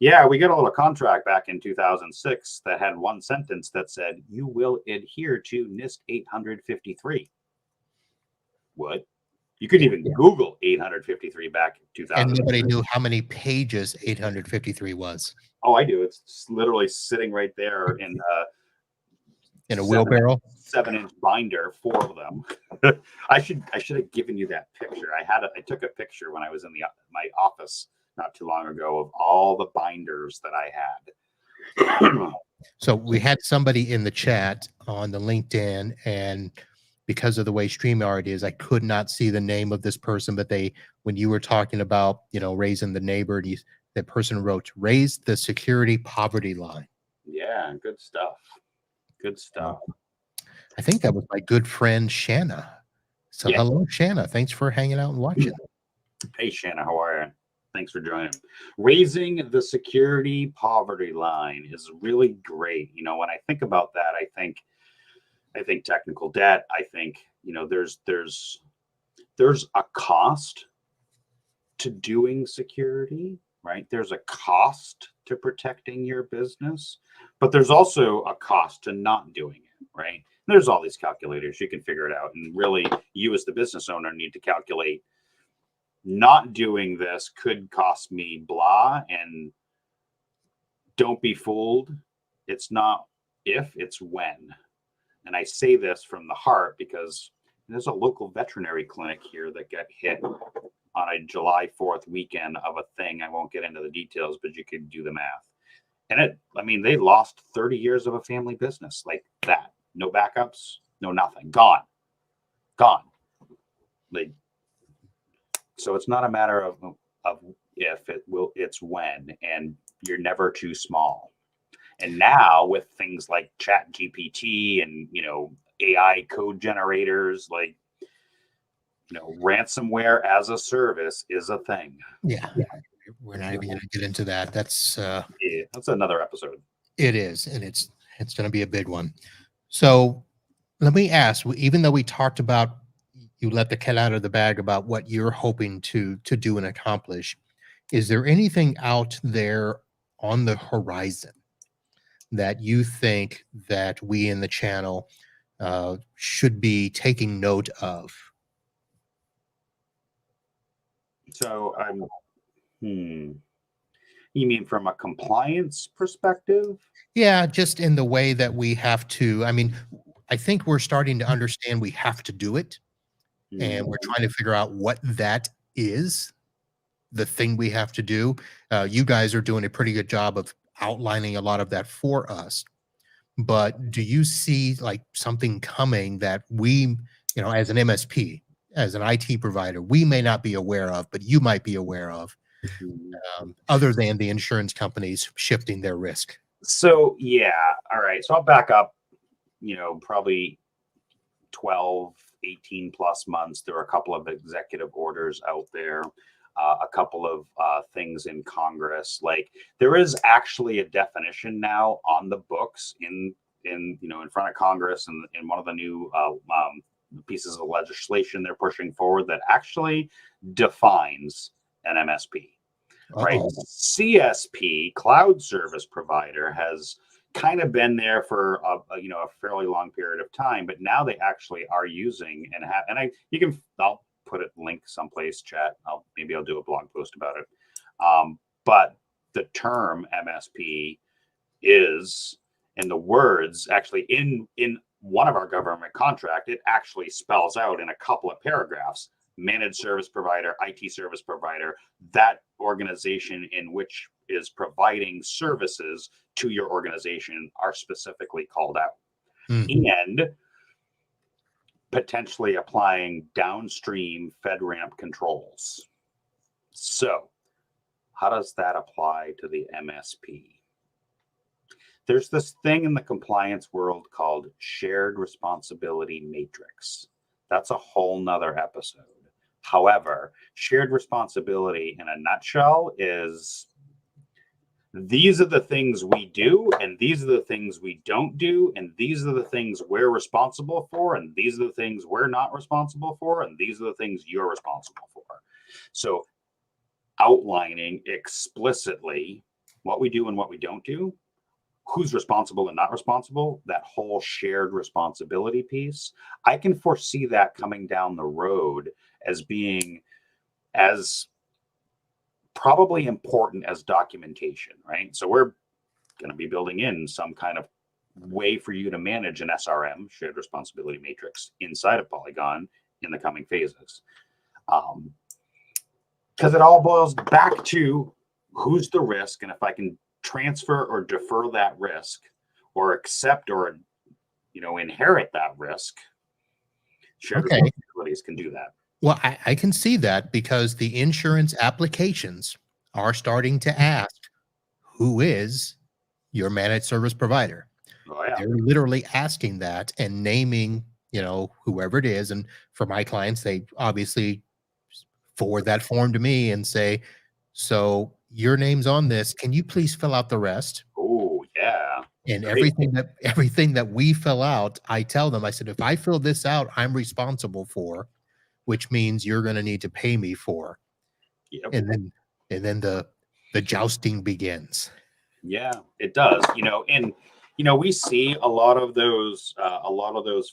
yeah, we got a little contract back in 2006 that had one sentence that said, "You will adhere to NIST 853." What? You could even Google 853 back in 2000. And nobody knew how many pages 853 was. Oh, I do. It's literally sitting right there in a wheelbarrow. 7-inch binder, 4 of them. I should have given you that picture. I took a picture when I was in my office not too long ago of all the binders that I had. So we had somebody in the chat on the LinkedIn, and because of the way StreamYard is, I could not see the name of this person, but when you were talking about, raising the neighbor, that person wrote, "Raise the security poverty line." Yeah, good stuff. Good stuff. I think that was my good friend Shanna. So Yeah. Hello, Shanna. Thanks for hanging out and watching. Hey, Shanna, how are you? Thanks for joining. Raising the security poverty line is really great. When I think about that, I think technical debt. I think, there's a cost to doing security, right? There's a cost to protecting your business, but there's also a cost to not doing it, right? There's all these calculators. You can figure it out. And really, you as the business owner need to calculate, not doing this could cost me blah, and don't be fooled. It's not if, it's when. And I say this from the heart because there's a local veterinary clinic here that got hit on a July 4th weekend of a thing. I won't get into the details, but you can do the math. And they lost 30 years of a family business like that. No backups, no nothing. Gone. So it's not a matter of if, it's when, and you're never too small. And now with things like Chat GPT and, AI code generators, ransomware as a service is a thing. Yeah. We're not even going to get into that. That's another episode. It is, and it's going to be a big one. So let me ask, even though we talked about, you let the cat out of the bag about what you're hoping to do and accomplish, is there anything out there on the horizon that you think that we in the channel should be taking note of? So you mean from a compliance perspective? Yeah, just in the way that we have to. I think we're starting to understand we have to do it, and we're trying to figure out what that is, the thing we have to do. You guys are doing a pretty good job of outlining a lot of that for us. But do you see like something coming that we, as an MSP, as an IT provider, we may not be aware of, but you might be aware of, other than the insurance companies shifting their risk? So, yeah. All right. So I'll back up, probably 12, 18 plus months. There were a couple of executive orders out there. a couple of things in Congress. Like there is actually a definition now on the books in front of Congress and in one of the new pieces of legislation they're pushing forward that actually defines an MSP. Right? Uh-oh. CSP, cloud service provider, has kind of been there for a fairly long period of time, but now they actually are using and have, and I'll put it link someplace, chat. Maybe I'll do a blog post about it. But the term MSP is in the words actually in one of our government contract, it actually spells out in a couple of paragraphs: managed service provider, IT service provider, that organization in which is providing services to your organization are specifically called out. And potentially applying downstream FedRAMP controls. So, how does that apply to the MSP? There's this thing in the compliance world called shared responsibility matrix. That's a whole nother episode. However, shared responsibility in a nutshell is these are the things we do, and these are the things we don't do, and these are the things we're responsible for, and these are the things we're not responsible for, and these are the things you're responsible for. So outlining explicitly what we do and what we don't do, who's responsible and not responsible, that whole shared responsibility piece, I can foresee that coming down the road as being as probably important as documentation, right? So we're going to be building in some kind of way for you to manage an SRM, shared responsibility matrix, inside of Polygon in the coming phases. Because it all boils back to who's the risk, and if I can transfer or defer that risk or accept or inherit that risk, shared responsibilities can do that. Well, I can see that because the insurance applications are starting to ask, who is your managed service provider? Oh, yeah. They're literally asking that and naming, whoever it is. And for my clients, they obviously forward that form to me and say, so your name's on this. Can you please fill out the rest? Oh, yeah. And Great. everything that we fill out, I tell them, I said, if I fill this out, I'm responsible for, which means you're going to need to pay me for. Yep. And then the jousting begins. Yeah, it does. And we see a lot of those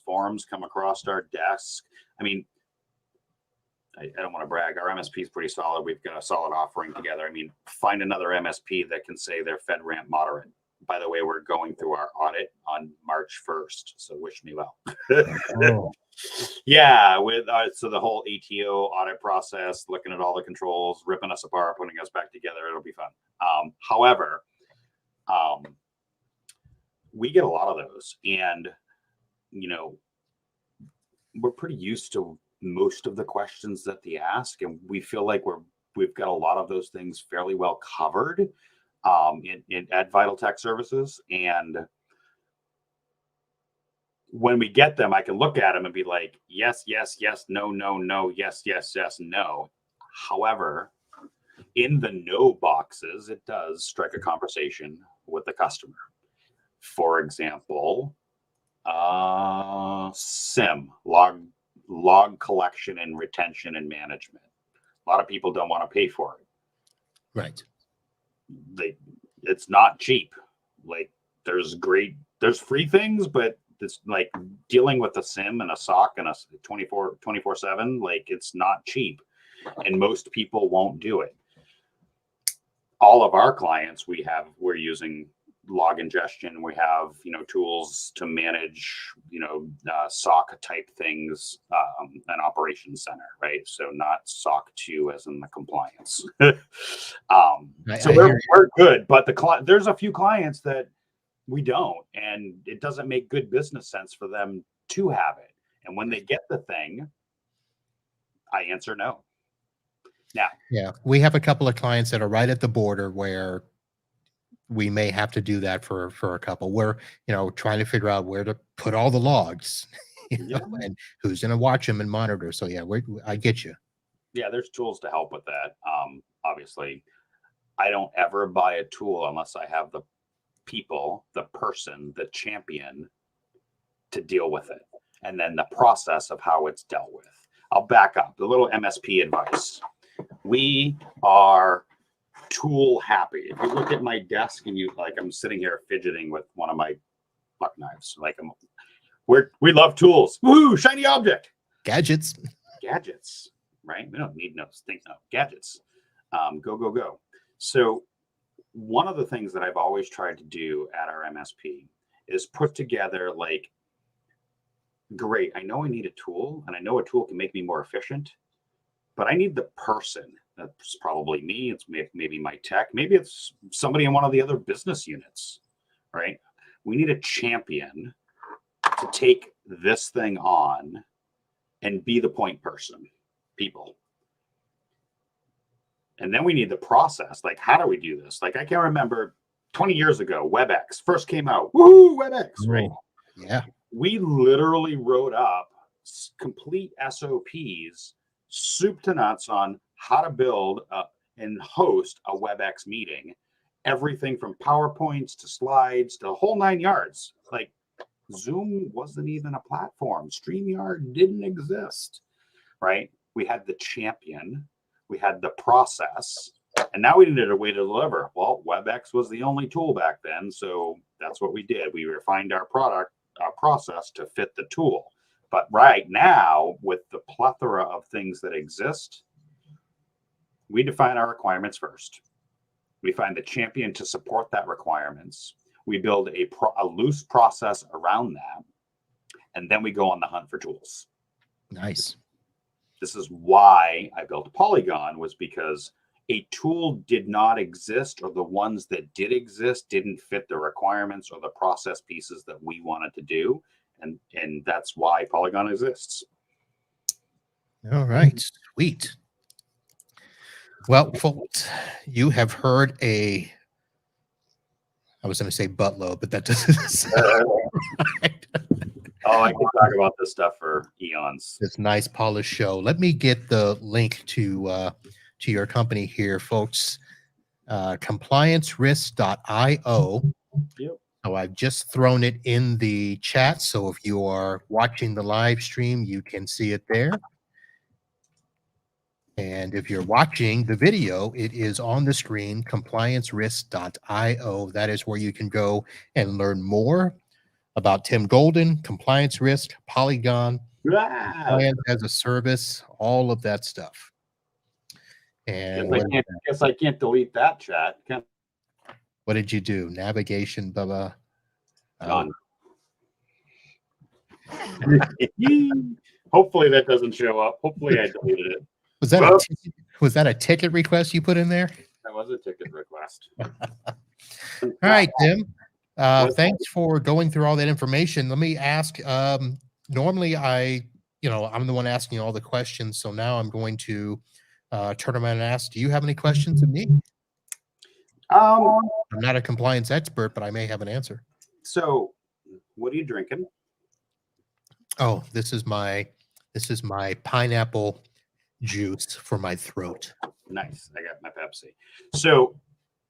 forms come across our desk. I mean, I don't want to brag. Our MSP is pretty solid. We've got a solid offering together. I mean, find another MSP that can say they're FedRAMP moderate. By the way, we're going through our audit on March 1st, so wish me well. Oh. Yeah, with so the whole ATO audit process, looking at all the controls, ripping us apart, putting us back together, it'll be fun. However, we get a lot of those, and we're pretty used to most of the questions that they ask, and we feel like we've got a lot of those things fairly well covered at Vital Tech Services. And when we get them, I can look at them and be like, yes, yes, yes, no, no, no, yes, yes, yes, no. However, in the no boxes, it does strike a conversation with the customer. For example, SIM, log collection and retention and management. A lot of people don't want to pay for it. Right. It's not cheap. Like there's free things, but it's like dealing with a SIM and a SOC and a 24/7, like it's not cheap. And most people won't do it. All of our clients we're using log ingestion. We have tools to manage SOC type things, an operations center, right? So not SOC 2 as in the compliance. So we're good, but there's a few clients that we don't, and it doesn't make good business sense for them to have it. And when they get the thing, I answer no. Now, yeah, we have a couple of clients that are right at the border where we may have to do that for a couple. We're trying to figure out where to put all the logs, and who's going to watch them and monitor. So yeah, I get you. Yeah, there's tools to help with that. Obviously, I don't ever buy a tool unless I have the people, the person, the champion to deal with it, and then the process of how it's dealt with. I'll back up. The little MSP advice. We are tool happy. If you look at my desk and you like, I'm sitting here fidgeting with one of my buck knives. Like we love tools. Woohoo! Shiny object. Gadgets. Gadgets. Right? We don't need no things. No gadgets. Go go go. So one of the things that I've always tried to do at our MSP is put together like, great, I know I need a tool and I know a tool can make me more efficient, but I need the person. That's probably me. It's maybe my tech. Maybe it's somebody in one of the other business units, right? We need a champion to take this thing on and be the point person, people. And then we need the process. Like, how do we do this? Like, I can remember 20 years ago, WebEx first came out. Woohoo, WebEx, right? Yeah. We literally wrote up complete SOPs, soup to nuts, on how to build and host a WebEx meeting. Everything from PowerPoints to slides to the whole 9 yards. Like, Zoom wasn't even a platform. StreamYard didn't exist, right? We had the champion. We had the process, and now we needed a way to deliver. Well, WebEx was the only tool back then, so that's what we did. We refined our process to fit the tool. But right now, with the plethora of things that exist, we define our requirements first. We find the champion to support that requirements. We build a loose process around that, and then we go on the hunt for tools. Nice. This is why I built Polygon, was because a tool did not exist, or the ones that did exist didn't fit the requirements or the process pieces that we wanted to do. And that's why Polygon exists. All right. Sweet. Well, folks, you have heard I was going to say buttload, but that doesn't sound right. Oh, I can talk about this stuff for eons. This nice polished show. Let me get the link to your company here, folks. Compliancerisk.io. Yep. So I've just thrown it in the chat. So if you are watching the live stream, you can see it there. And if you're watching the video, it is on the screen, compliancerisk.io. That is where you can go and learn more about Tim Golden, Compliance Risk, Polygon, Compliance as a Service, all of that stuff. And guess I can't delete that chat. What did you do? Navigation, blah, blah. Done. Hopefully that doesn't show up. Hopefully I deleted it. Was that a ticket request you put in there? That was a ticket request. All right, Tim. Thanks for going through all that information. Let me ask, normally I'm the one asking all the questions. So now I'm going to turn around and ask, do you have any questions of me? I'm not a compliance expert, but I may have an answer. So what are you drinking? Oh, this is my pineapple juice for my throat. Nice. I got my Pepsi. So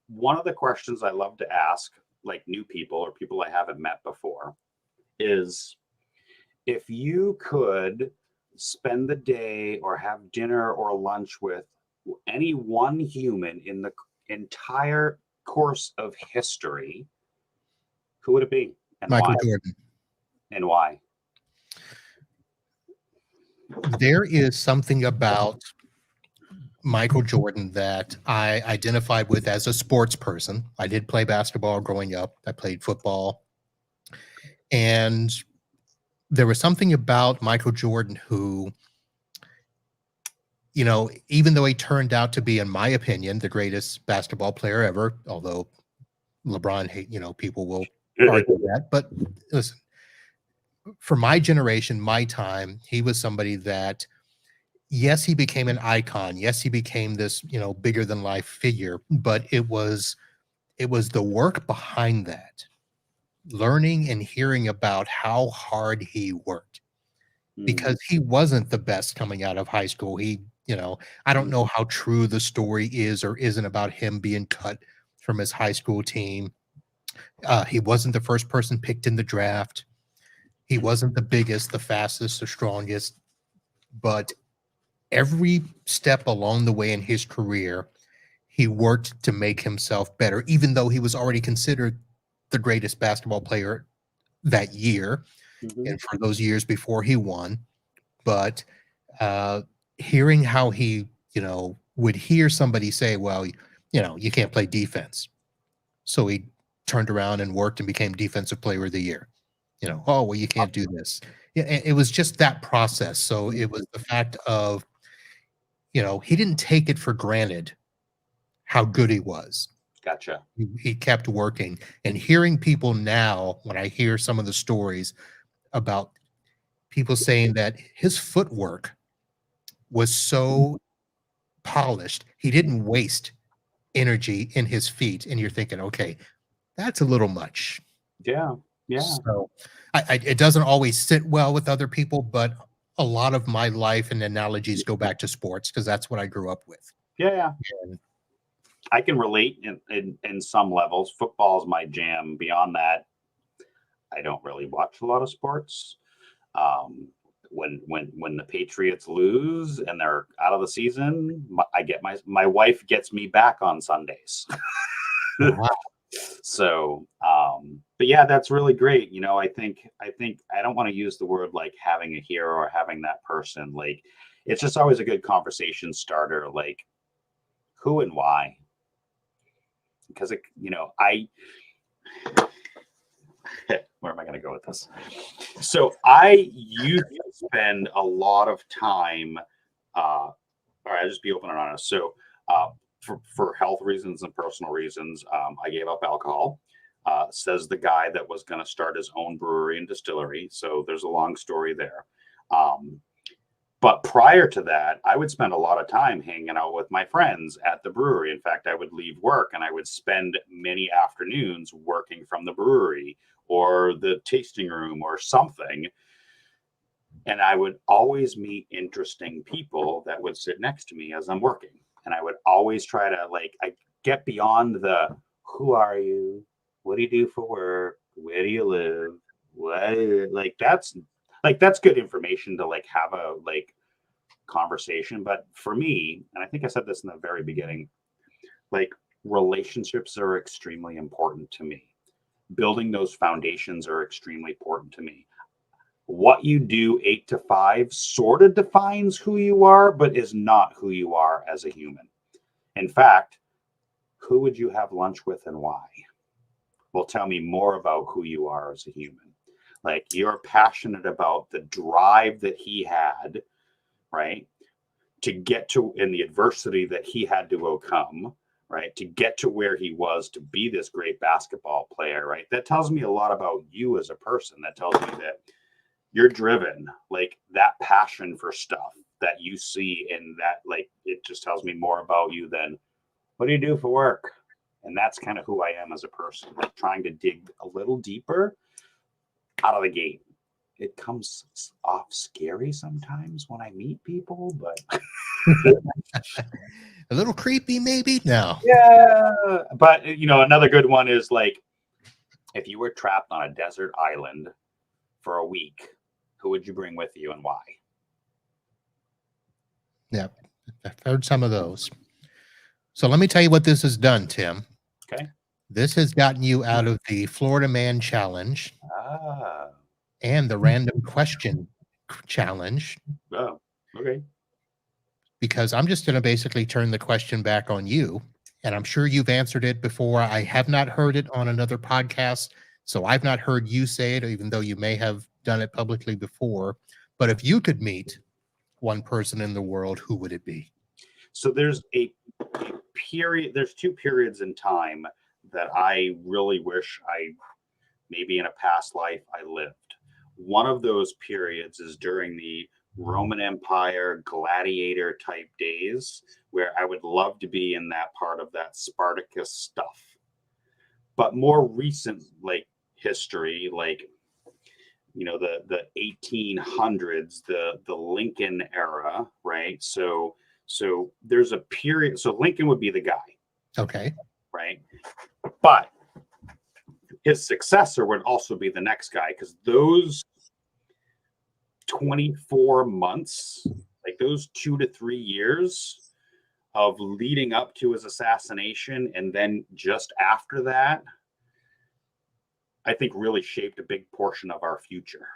one of the questions I love to ask, like new people or people I haven't met before, is if you could spend the day or have dinner or lunch with any one human in the entire course of history, who would it be? And Michael why? Jordan. And why? There is something about Michael Jordan that I identified with as a sports person. I did play basketball growing up. I played football. And there was something about Michael Jordan who, even though he turned out to be, in my opinion, the greatest basketball player ever, although LeBron, people will argue that. But listen, for my generation, my time, he was somebody that, yes, he became an icon. Yes, he became this, bigger than life figure, but it was the work behind that, learning and hearing about how hard he worked, because he wasn't the best coming out of high school. He I don't know how true the story is or isn't about him being cut from his high school team. He wasn't the first person picked in the draft. He wasn't the biggest, the fastest, the strongest, but every step along the way in his career, he worked to make himself better, even though he was already considered the greatest basketball player that year Mhm. and for those years before he won. But uh, hearing how he, would hear somebody say, well, you can't play defense. So he turned around and worked and became defensive player of the year. Oh, well, you can't do this. Yeah, it was just that process. So it was the fact of, he didn't take it for granted how good he was. Gotcha. He kept working. And hearing people now, when I hear some of the stories about people saying that his footwork was so polished, he didn't waste energy in his feet. And you're thinking, okay, that's a little much. Yeah. Yeah. So it doesn't always sit well with other people, but a lot of my life and analogies go back to sports because that's what I grew up with. Yeah. Yeah. And I can relate in some levels. Football is my jam. Beyond that, I don't really watch a lot of sports. When the Patriots lose and they're out of the season, my wife gets me back on Sundays. wow. So, but yeah, that's really great. I think I don't want to use the word like having a hero or having that person. Like, it's just always a good conversation starter. Like, who and why? Because I where am I going to go with this? So I used to spend a lot of time. All right, I'll just be open and honest. So for health reasons and personal reasons, I gave up alcohol. Says the guy that was going to start his own brewery and distillery. So there's a long story there. But prior to that, I would spend a lot of time hanging out with my friends at the brewery. In fact, I would leave work and I would spend many afternoons working from the brewery or the tasting room or something. And I would always meet interesting people that would sit next to me as I'm working. And I would always try to I get beyond the who are you? What do you do for work? Where do you live? What that's good information to have a conversation. But for me, and I think I said this in the very beginning, relationships are extremely important to me. Building those foundations are extremely important to me. What you do 8 to 5 sort of defines who you are, but is not who you are as a human. In fact, who would you have lunch with and why? Will tell me more about who you are as a human. You're passionate about the drive that he had, right? To get to in the adversity that he had to overcome, right? To get to where he was to be this great basketball player, right? That tells me a lot about you as a person. That tells me that you're driven, that passion for stuff that you see in that, it just tells me more about you than what do you do for work? And that's kind of who I am as a person, trying to dig a little deeper out of the gate. It comes off scary sometimes when I meet people, but a little creepy, maybe. No. yeah. But another good one is if you were trapped on a desert island for a week, who would you bring with you and why? Yep. I've heard some of those. So let me tell you what this has done, Tim. Okay. This has gotten you out of the Florida Man Challenge Ah. and the random question challenge Oh. Okay. because I'm just going to basically turn the question back on you. And I'm sure you've answered it before. I have not heard it on another podcast. So I've not heard you say it, even though you may have done it publicly before. But if you could meet one person in the world, who would it be? So there's a period. There's 2 periods in time that I really wish I maybe in a past life I lived. One of those periods is during the Roman Empire gladiator type days, where I would love to be in that part of that Spartacus stuff. But more recent, history, the 1800s, the Lincoln era, right? So So there's a period. So Lincoln would be the guy, Okay. right? But his successor would also be the next guy, because those 24 months, like those 2 to 3 years of leading up to his assassination and then just after that, I think really shaped a big portion of our future,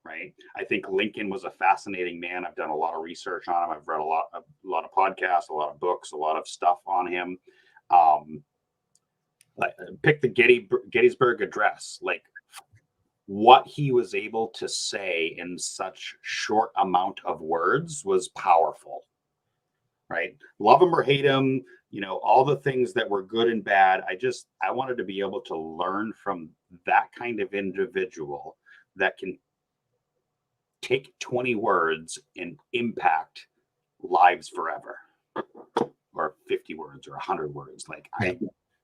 right? I think Lincoln was a fascinating man. I've done a lot of research on him. I've read a lot of podcasts, a lot of books, a lot of stuff on him. Like, pick the Gettysburg Address. Like, what he was able to say in such short amount of words was powerful, right? Love him or hate him, all the things that were good and bad. I wanted to be able to learn from that kind of individual that can take 20 words and impact lives forever, or 50 words or 100 words. Like, Yeah.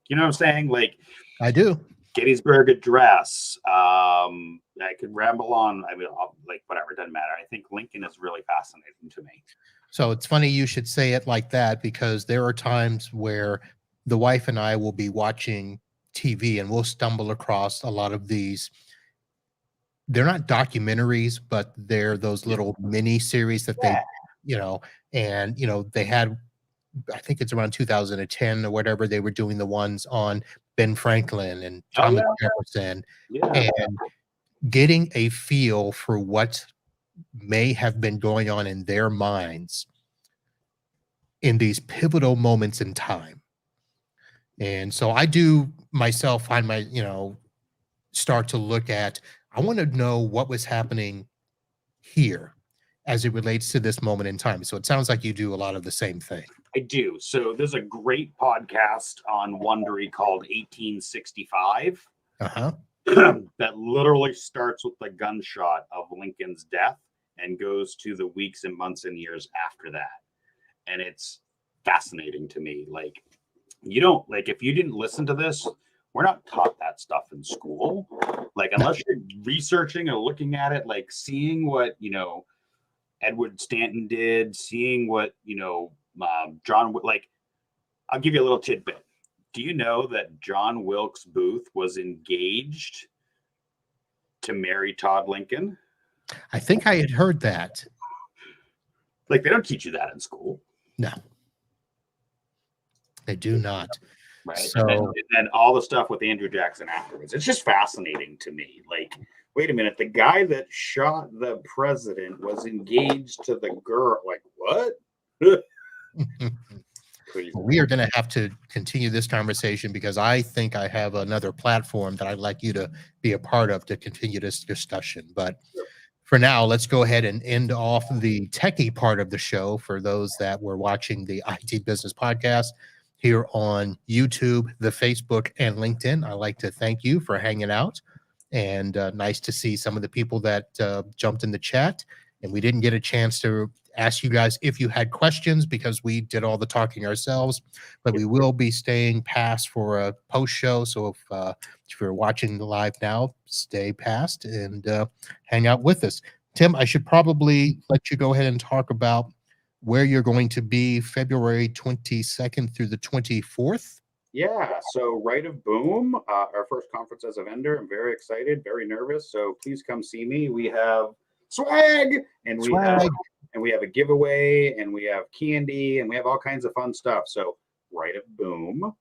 you know what I'm saying? Like, I do. Gettysburg Address. I could ramble on. I mean, like, whatever, it doesn't matter. I think Lincoln is really fascinating to me. So it's funny you should say it like that, because there are times where the wife and I will be watching TV and we'll stumble across a lot of these. They're not documentaries, but they're those little mini series that they, and they had, I think it's around 2010 or whatever, they were doing the ones on Ben Franklin and Thomas Jefferson, and getting a feel for what may have been going on in their minds in these pivotal moments in time. And so I do myself find start to look at, I want to know what was happening here as it relates to this moment in time. So it sounds like you do a lot of the same thing. I do. So there's a great podcast on Wondery called 1865 that literally starts with the gunshot of Lincoln's death and goes to the weeks and months and years after that. And it's fascinating to me. Like, if you didn't listen to this, we're not taught that stuff in school. Like, unless you're researching or looking at it, like seeing what, Edward Stanton did, seeing what, John, like, I'll give you a little tidbit. Do you know that John Wilkes Booth was engaged to marry Todd Lincoln? I think I had heard that. Like, they don't teach you that in school. No, they do not. Right. So, and then all the stuff with Andrew Jackson afterwards. It's just fascinating to me. Like, wait a minute, the guy that shot the president was engaged to the girl. Like, what? We are going to have to continue this conversation, because I think I have another platform that I'd like you to be a part of to continue this discussion. But for now, let's go ahead and end off the techie part of the show for those that were watching the IT Business Podcast here on YouTube, the Facebook, and LinkedIn. I'd like to thank you for hanging out, and nice to see some of the people that jumped in the chat. And we didn't get a chance to ask you guys if you had questions, because we did all the talking ourselves, but we will be staying past for a post show. So if you're watching the live now, stay past and hang out with us. Tim, I should probably let you go ahead and talk about where you're going to be February 22nd through the 24th. Yeah, so Right of Boom, our first conference as a vendor. I'm very excited, very nervous. So please come see me. We have swag, and we have a giveaway, and we have candy, and we have all kinds of fun stuff. So Right of Boom,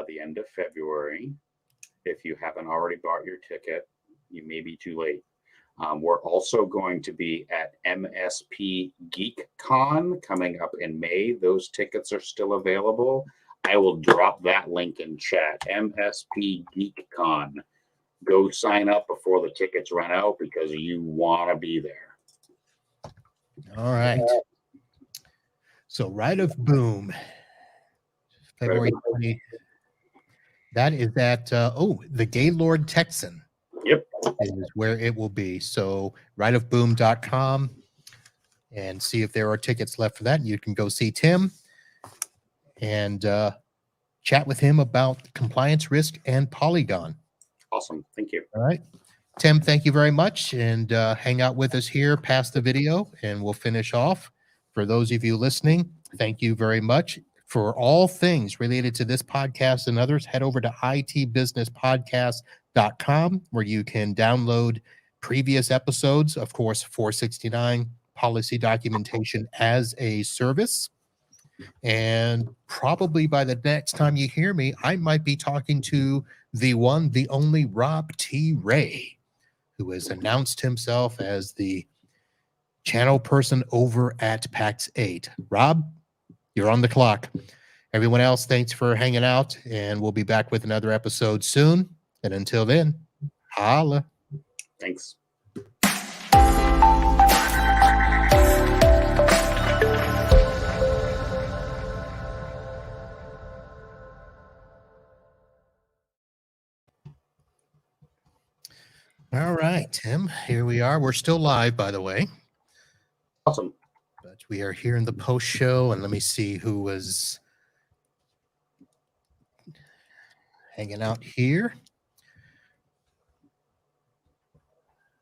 the end of February. If you haven't already bought your ticket, you may be too late. We're also going to be at MSP Geek Con coming up in May. Those tickets are still available. I will drop that link in chat. MSP Geek Con. Go sign up before the tickets run out, because you want to be there. All right. So Right of Boom, February 20. That is at the Gaylord Texan. Yep. Is where it will be. So rightofboom.com, and see if there are tickets left for that. You can go see Tim and chat with him about compliance risk and Polygon. Awesome. Thank you. All right. Tim, thank you very much. And hang out with us here past the video, and we'll finish off For those of you listening, thank you very much. For all things related to this podcast and others, head over to itbusinesspodcast.com where you can download previous episodes. Of course, 469 policy documentation as a service. And probably by the next time you hear me, I might be talking to the one, the only Rob T. Ray, who has announced himself as the channel person over at PAX 8. Rob, you're on the clock. Everyone else, thanks for hanging out, and we'll be back with another episode soon. And until then, holla. Thanks. All right, Tim, here we are. We're still live, by the way. Awesome. But we are here in the post show, and let me see who was hanging out here.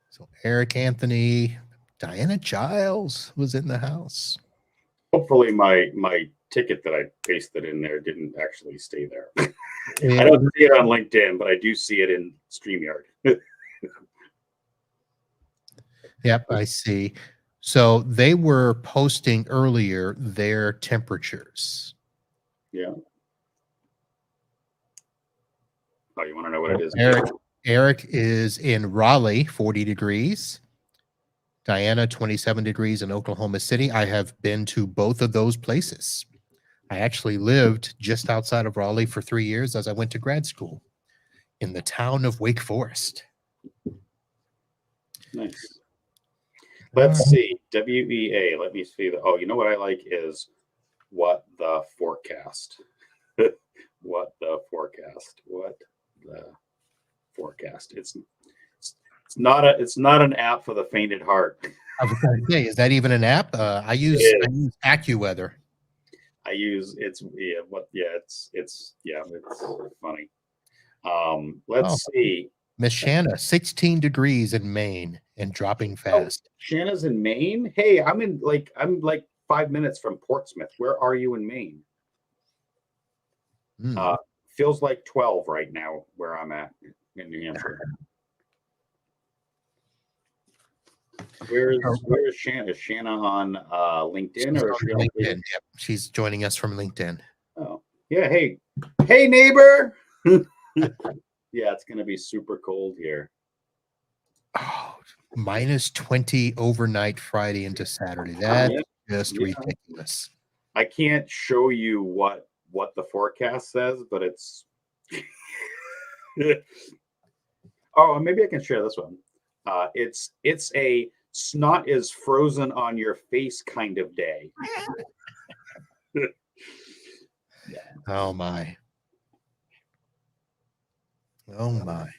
So Eric Anthony, Diana Giles was in the house. Hopefully my ticket that I pasted in there didn't actually stay there. I don't see it on LinkedIn, but I do see it in StreamYard. Yep, I see. So they were posting earlier their temperatures. Yeah. Oh, you want to know what it is? Eric is in Raleigh, 40 degrees. Diana, 27 degrees in Oklahoma City. I have been to both of those places. I actually lived just outside of Raleigh for 3 years as I went to grad school in the town of Wake Forest. Nice. Let's see. WEA. Let me see. Oh, you know what I like is what the forecast. What the forecast. What the forecast. It's not an app for the faint at heart. I was going to say, is that even an app? I use AccuWeather. It's funny. Let's see. Miss Shanna, 16 degrees in Maine and dropping fast. Oh, Shanna's in Maine. Hey, I'm like 5 minutes from Portsmouth. Where are you in Maine? Feels like 12 right now where I'm at in New Hampshire. Where is Shanna? Is Shanna on LinkedIn or is she on LinkedIn? Yep. She's joining us from LinkedIn. Oh, yeah. Hey, neighbor. Yeah, it's going to be super cold here. Oh, minus 20 overnight Friday into Saturday. That's just ridiculous. I can't show you what the forecast says, but it's oh, maybe I can share this one. It's a snot is frozen on your face kind of day. Yeah. Oh my. Oh my.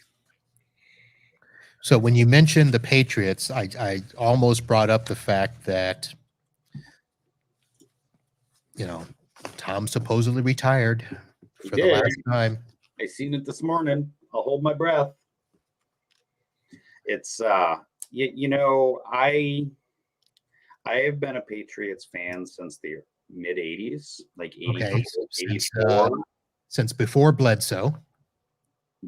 So when you mentioned the Patriots, I almost brought up the fact that, Tom supposedly retired for the last time. I seen it this morning. I'll hold my breath. It's I have been a Patriots fan since the mid 80s, like 80, 84. Since before Bledsoe.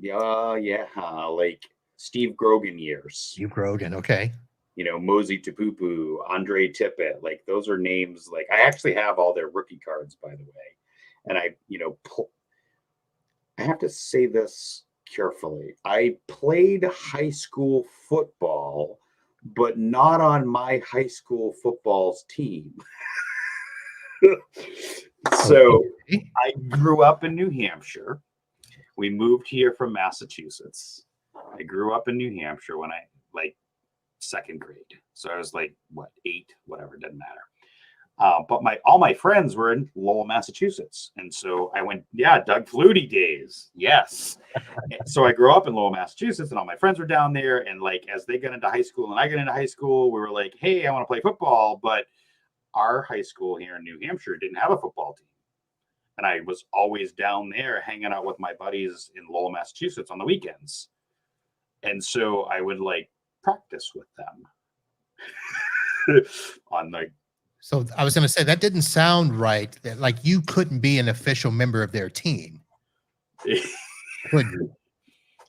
Yeah, like Steve Grogan years. Steve Grogan, okay. Mosey Tupupu, Andre Tippett, like those are names. Like I actually have all their rookie cards, by the way. And I have to say this carefully. I played high school football, but not on my high school football's team. So I grew up in New Hampshire. We moved here from Massachusetts. I grew up in New Hampshire when I second grade. So I was 8, whatever, it doesn't matter. But all my friends were in Lowell, Massachusetts. And so I went, Doug Flutie days. Yes. So I grew up in Lowell, Massachusetts, and all my friends were down there. And as they got into high school and I got into high school, we were like, hey, I want to play football. But our high school here in New Hampshire didn't have a football team. And I was always down there hanging out with my buddies in Lowell, Massachusetts on the weekends. And so I would practice with them on So I was going to say that didn't sound right. Like you couldn't be an official member of their team, could you?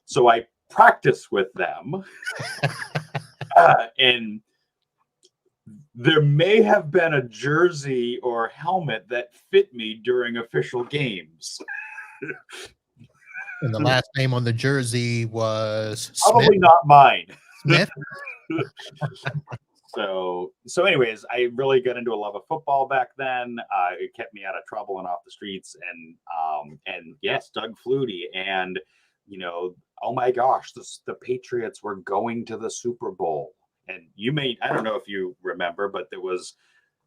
So I practice with them, and there may have been a jersey or helmet that fit me during official games. And the last name on the jersey was Smith. Probably not mine. Smith. So anyways, I really got into a love of football back then. It kept me out of trouble and off the streets. And yes, Doug Flutie. And oh my gosh, the Patriots were going to the Super Bowl. And I don't know if you remember, but there was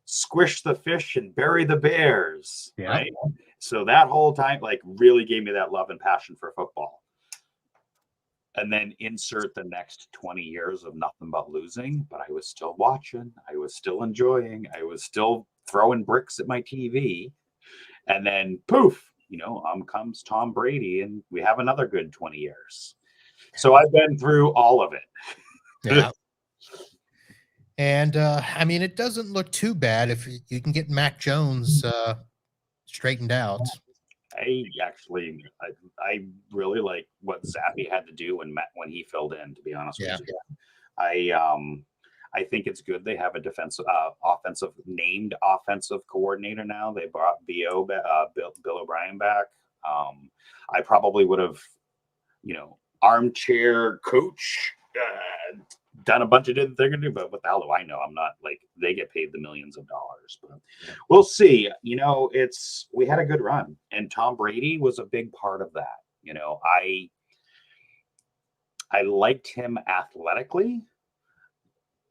squish the fish and bury the bears, Yeah. right? So that whole time, like, really gave me that love and passion for football. And then insert the next 20 years of nothing but losing, but I was still watching. I was still enjoying. I was still throwing bricks at my TV. And then poof, comes Tom Brady, and we have another good 20 years. So I've been through all of it. Yeah. And I mean, it doesn't look too bad if you can get Mac Jones straightened out. I really like what Zappy had to do when he filled in, to be honest with you. I think it's good they have a named offensive coordinator now. They brought Bill O'Brien back. I probably would have, armchair coach, done a bunch of different things, but what the hell do I know? I'm not like they get paid the millions of dollars, but we'll see. We had a good run, and Tom Brady was a big part of that. I liked him athletically,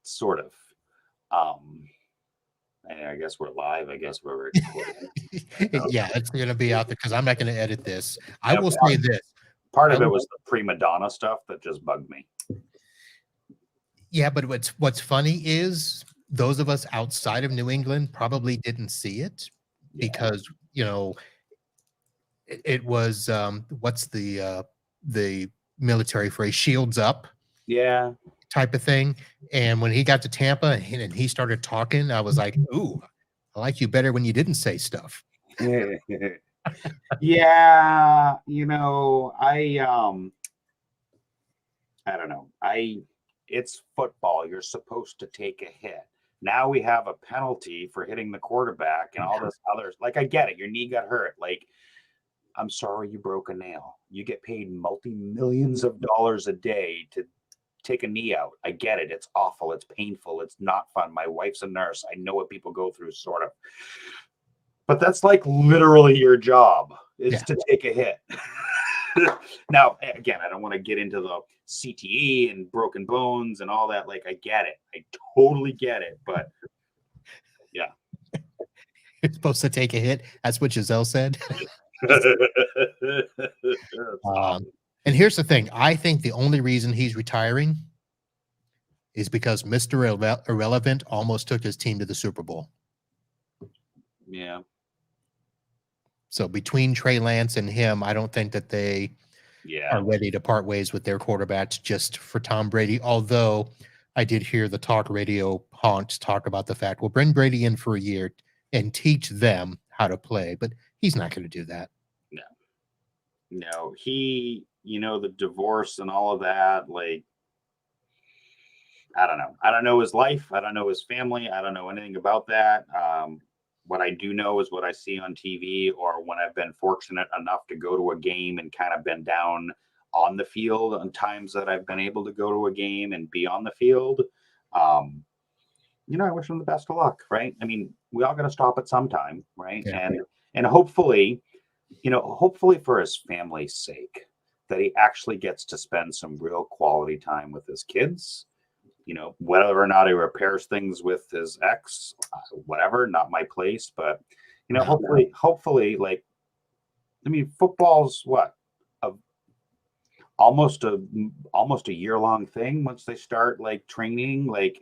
sort of. And I guess we're live. I guess we're recording. Yeah, it's going to be out there because I'm not going to edit this. I will say this. Part of it was the prima donna stuff that just bugged me. Yeah, but what's funny is those of us outside of New England probably didn't see it because it was what's the military phrase, shields up, type of thing. And when he got to Tampa and he started talking, I was like, ooh, I like you better when you didn't say stuff. Yeah, I don't know. It's football. You're supposed to take a hit. Now we have a penalty for hitting the quarterback and all this others. Like, I get it. Your knee got hurt. Like, I'm sorry you broke a nail. You get paid multi-millions of dollars a day to take a knee out. I get it. It's awful. It's painful. It's not fun. My wife's a nurse. I know what people go through, sort of. But that's like literally your job is to take a hit. Now, again, I don't want to get into the CTE and broken bones and all that. Like, I get it. I totally get it. But yeah. You're supposed to take a hit. That's what Giselle said. And here's the thing. I think the only reason he's retiring is because Mr. Irrelevant almost took his team to the Super Bowl. Yeah. So between Trey Lance and him, I don't think that they are ready to part ways with their quarterbacks just for Tom Brady. Although I did hear the talk radio haunts talk about the fact, we'll bring Brady in for a year and teach them how to play. But he's not going to do that. No, he, the divorce and all of that, like, I don't know. I don't know his life. I don't know his family. I don't know anything about that. What I do know is what I see on TV or when I've been fortunate enough to go to a game and kind of been down on the field on times that I've been able to go to a game and be on the field. I wish him the best of luck, right? I mean, we all got to stop at some time, right? Yeah. And hopefully for his family's sake, that he actually gets to spend some real quality time with his kids. Whether or not he repairs things with his ex, whatever, not my place. But, hopefully, like, I mean, football's what? Almost a year-long thing once they start, like, training, like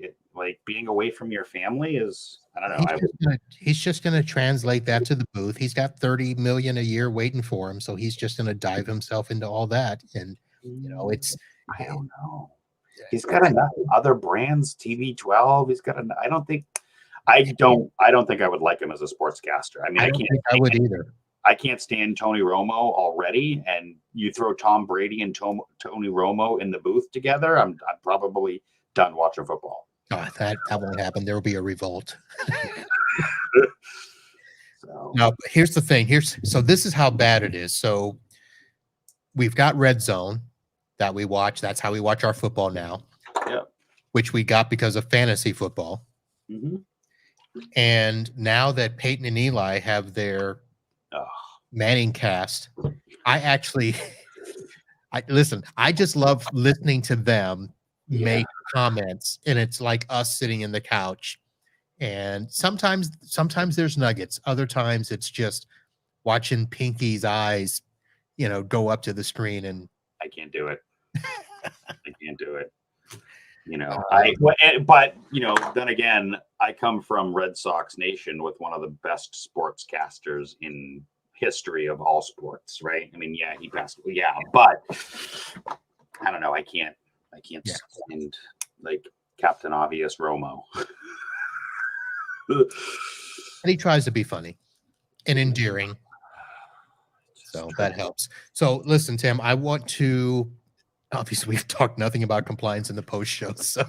being away from your family is, I don't know. He's just going to translate that to the booth. He's got 30 million a year waiting for him. So he's just going to dive himself into all that. And, I don't know. He's got enough other brands, TV12. I don't think I would like him as a sportscaster. I mean, I don't think I would either. I can't stand Tony Romo already, and you throw Tom Brady and Tony Romo in the booth together, I'm probably done watching football. Oh, that won't happen. There will be a revolt. So Now, here's the thing. So this is how bad it is. So we've got Red Zone that we watch. That's how we watch our football now. yeah. Which we got because of fantasy football. Mm-hmm. And now that Peyton and Eli have their Manning cast, I actually, listen, I just love listening to them make comments, and it's like us sitting in the couch. And sometimes there's nuggets. Other times it's just watching Pinky's eyes, go up to the screen, and I can't do it. I can't do it. But then again, I come from Red Sox Nation with one of the best sportscasters in history of all sports, right? I mean, yeah, he passed away, but I don't know. I can't stand like Captain Obvious Romo. And he tries to be funny and endearing, so that helps. So listen, Tim, I want to. Obviously, we've talked nothing about compliance in the post show, so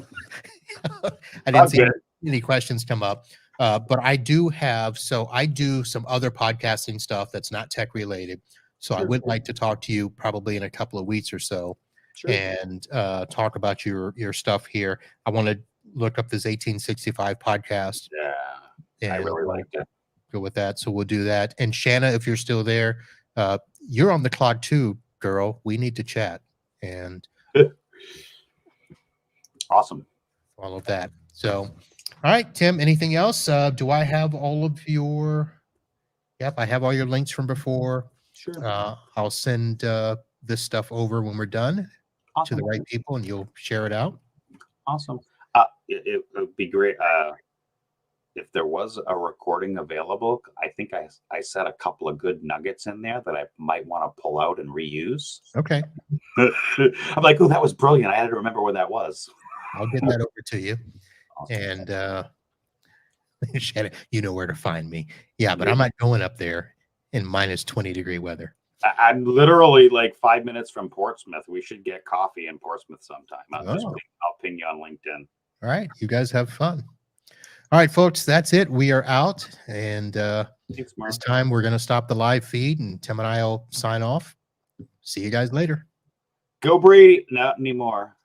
I didn't see any questions come up. But I do I do some other podcasting stuff that's not tech related. So I would like to talk to you probably in a couple of weeks or so, and talk about your stuff here. I want to look up this 1865 podcast. Yeah, I really liked it. Go with that. So we'll do that. And Shanna, if you're still there, you're on the clock too, girl. We need to chat. And awesome. All of that. So, all right, Tim, anything else? Do I have all of your? Yep, I have all your links from before. Sure. I'll send this stuff over when we're done to the right people, and you'll share it out. Awesome. It would be great if there was a recording available. I think I set a couple of good nuggets in there that I might want to pull out and reuse. Okay. I'm like, oh, that was brilliant. I had to remember where that was. I'll get that over to you. Awesome. And Shannon, you know where to find me. Yeah, but I'm not going up there in minus 20-degree weather. I'm literally like 5 minutes from Portsmouth. We should get coffee in Portsmouth sometime. I'll ping you on LinkedIn. All right. You guys have fun. All right, folks, that's it. We are out. And thanks, Mark. This time we're going to stop the live feed, and Tim and I will sign off. See you guys later. Go Brady. Not anymore.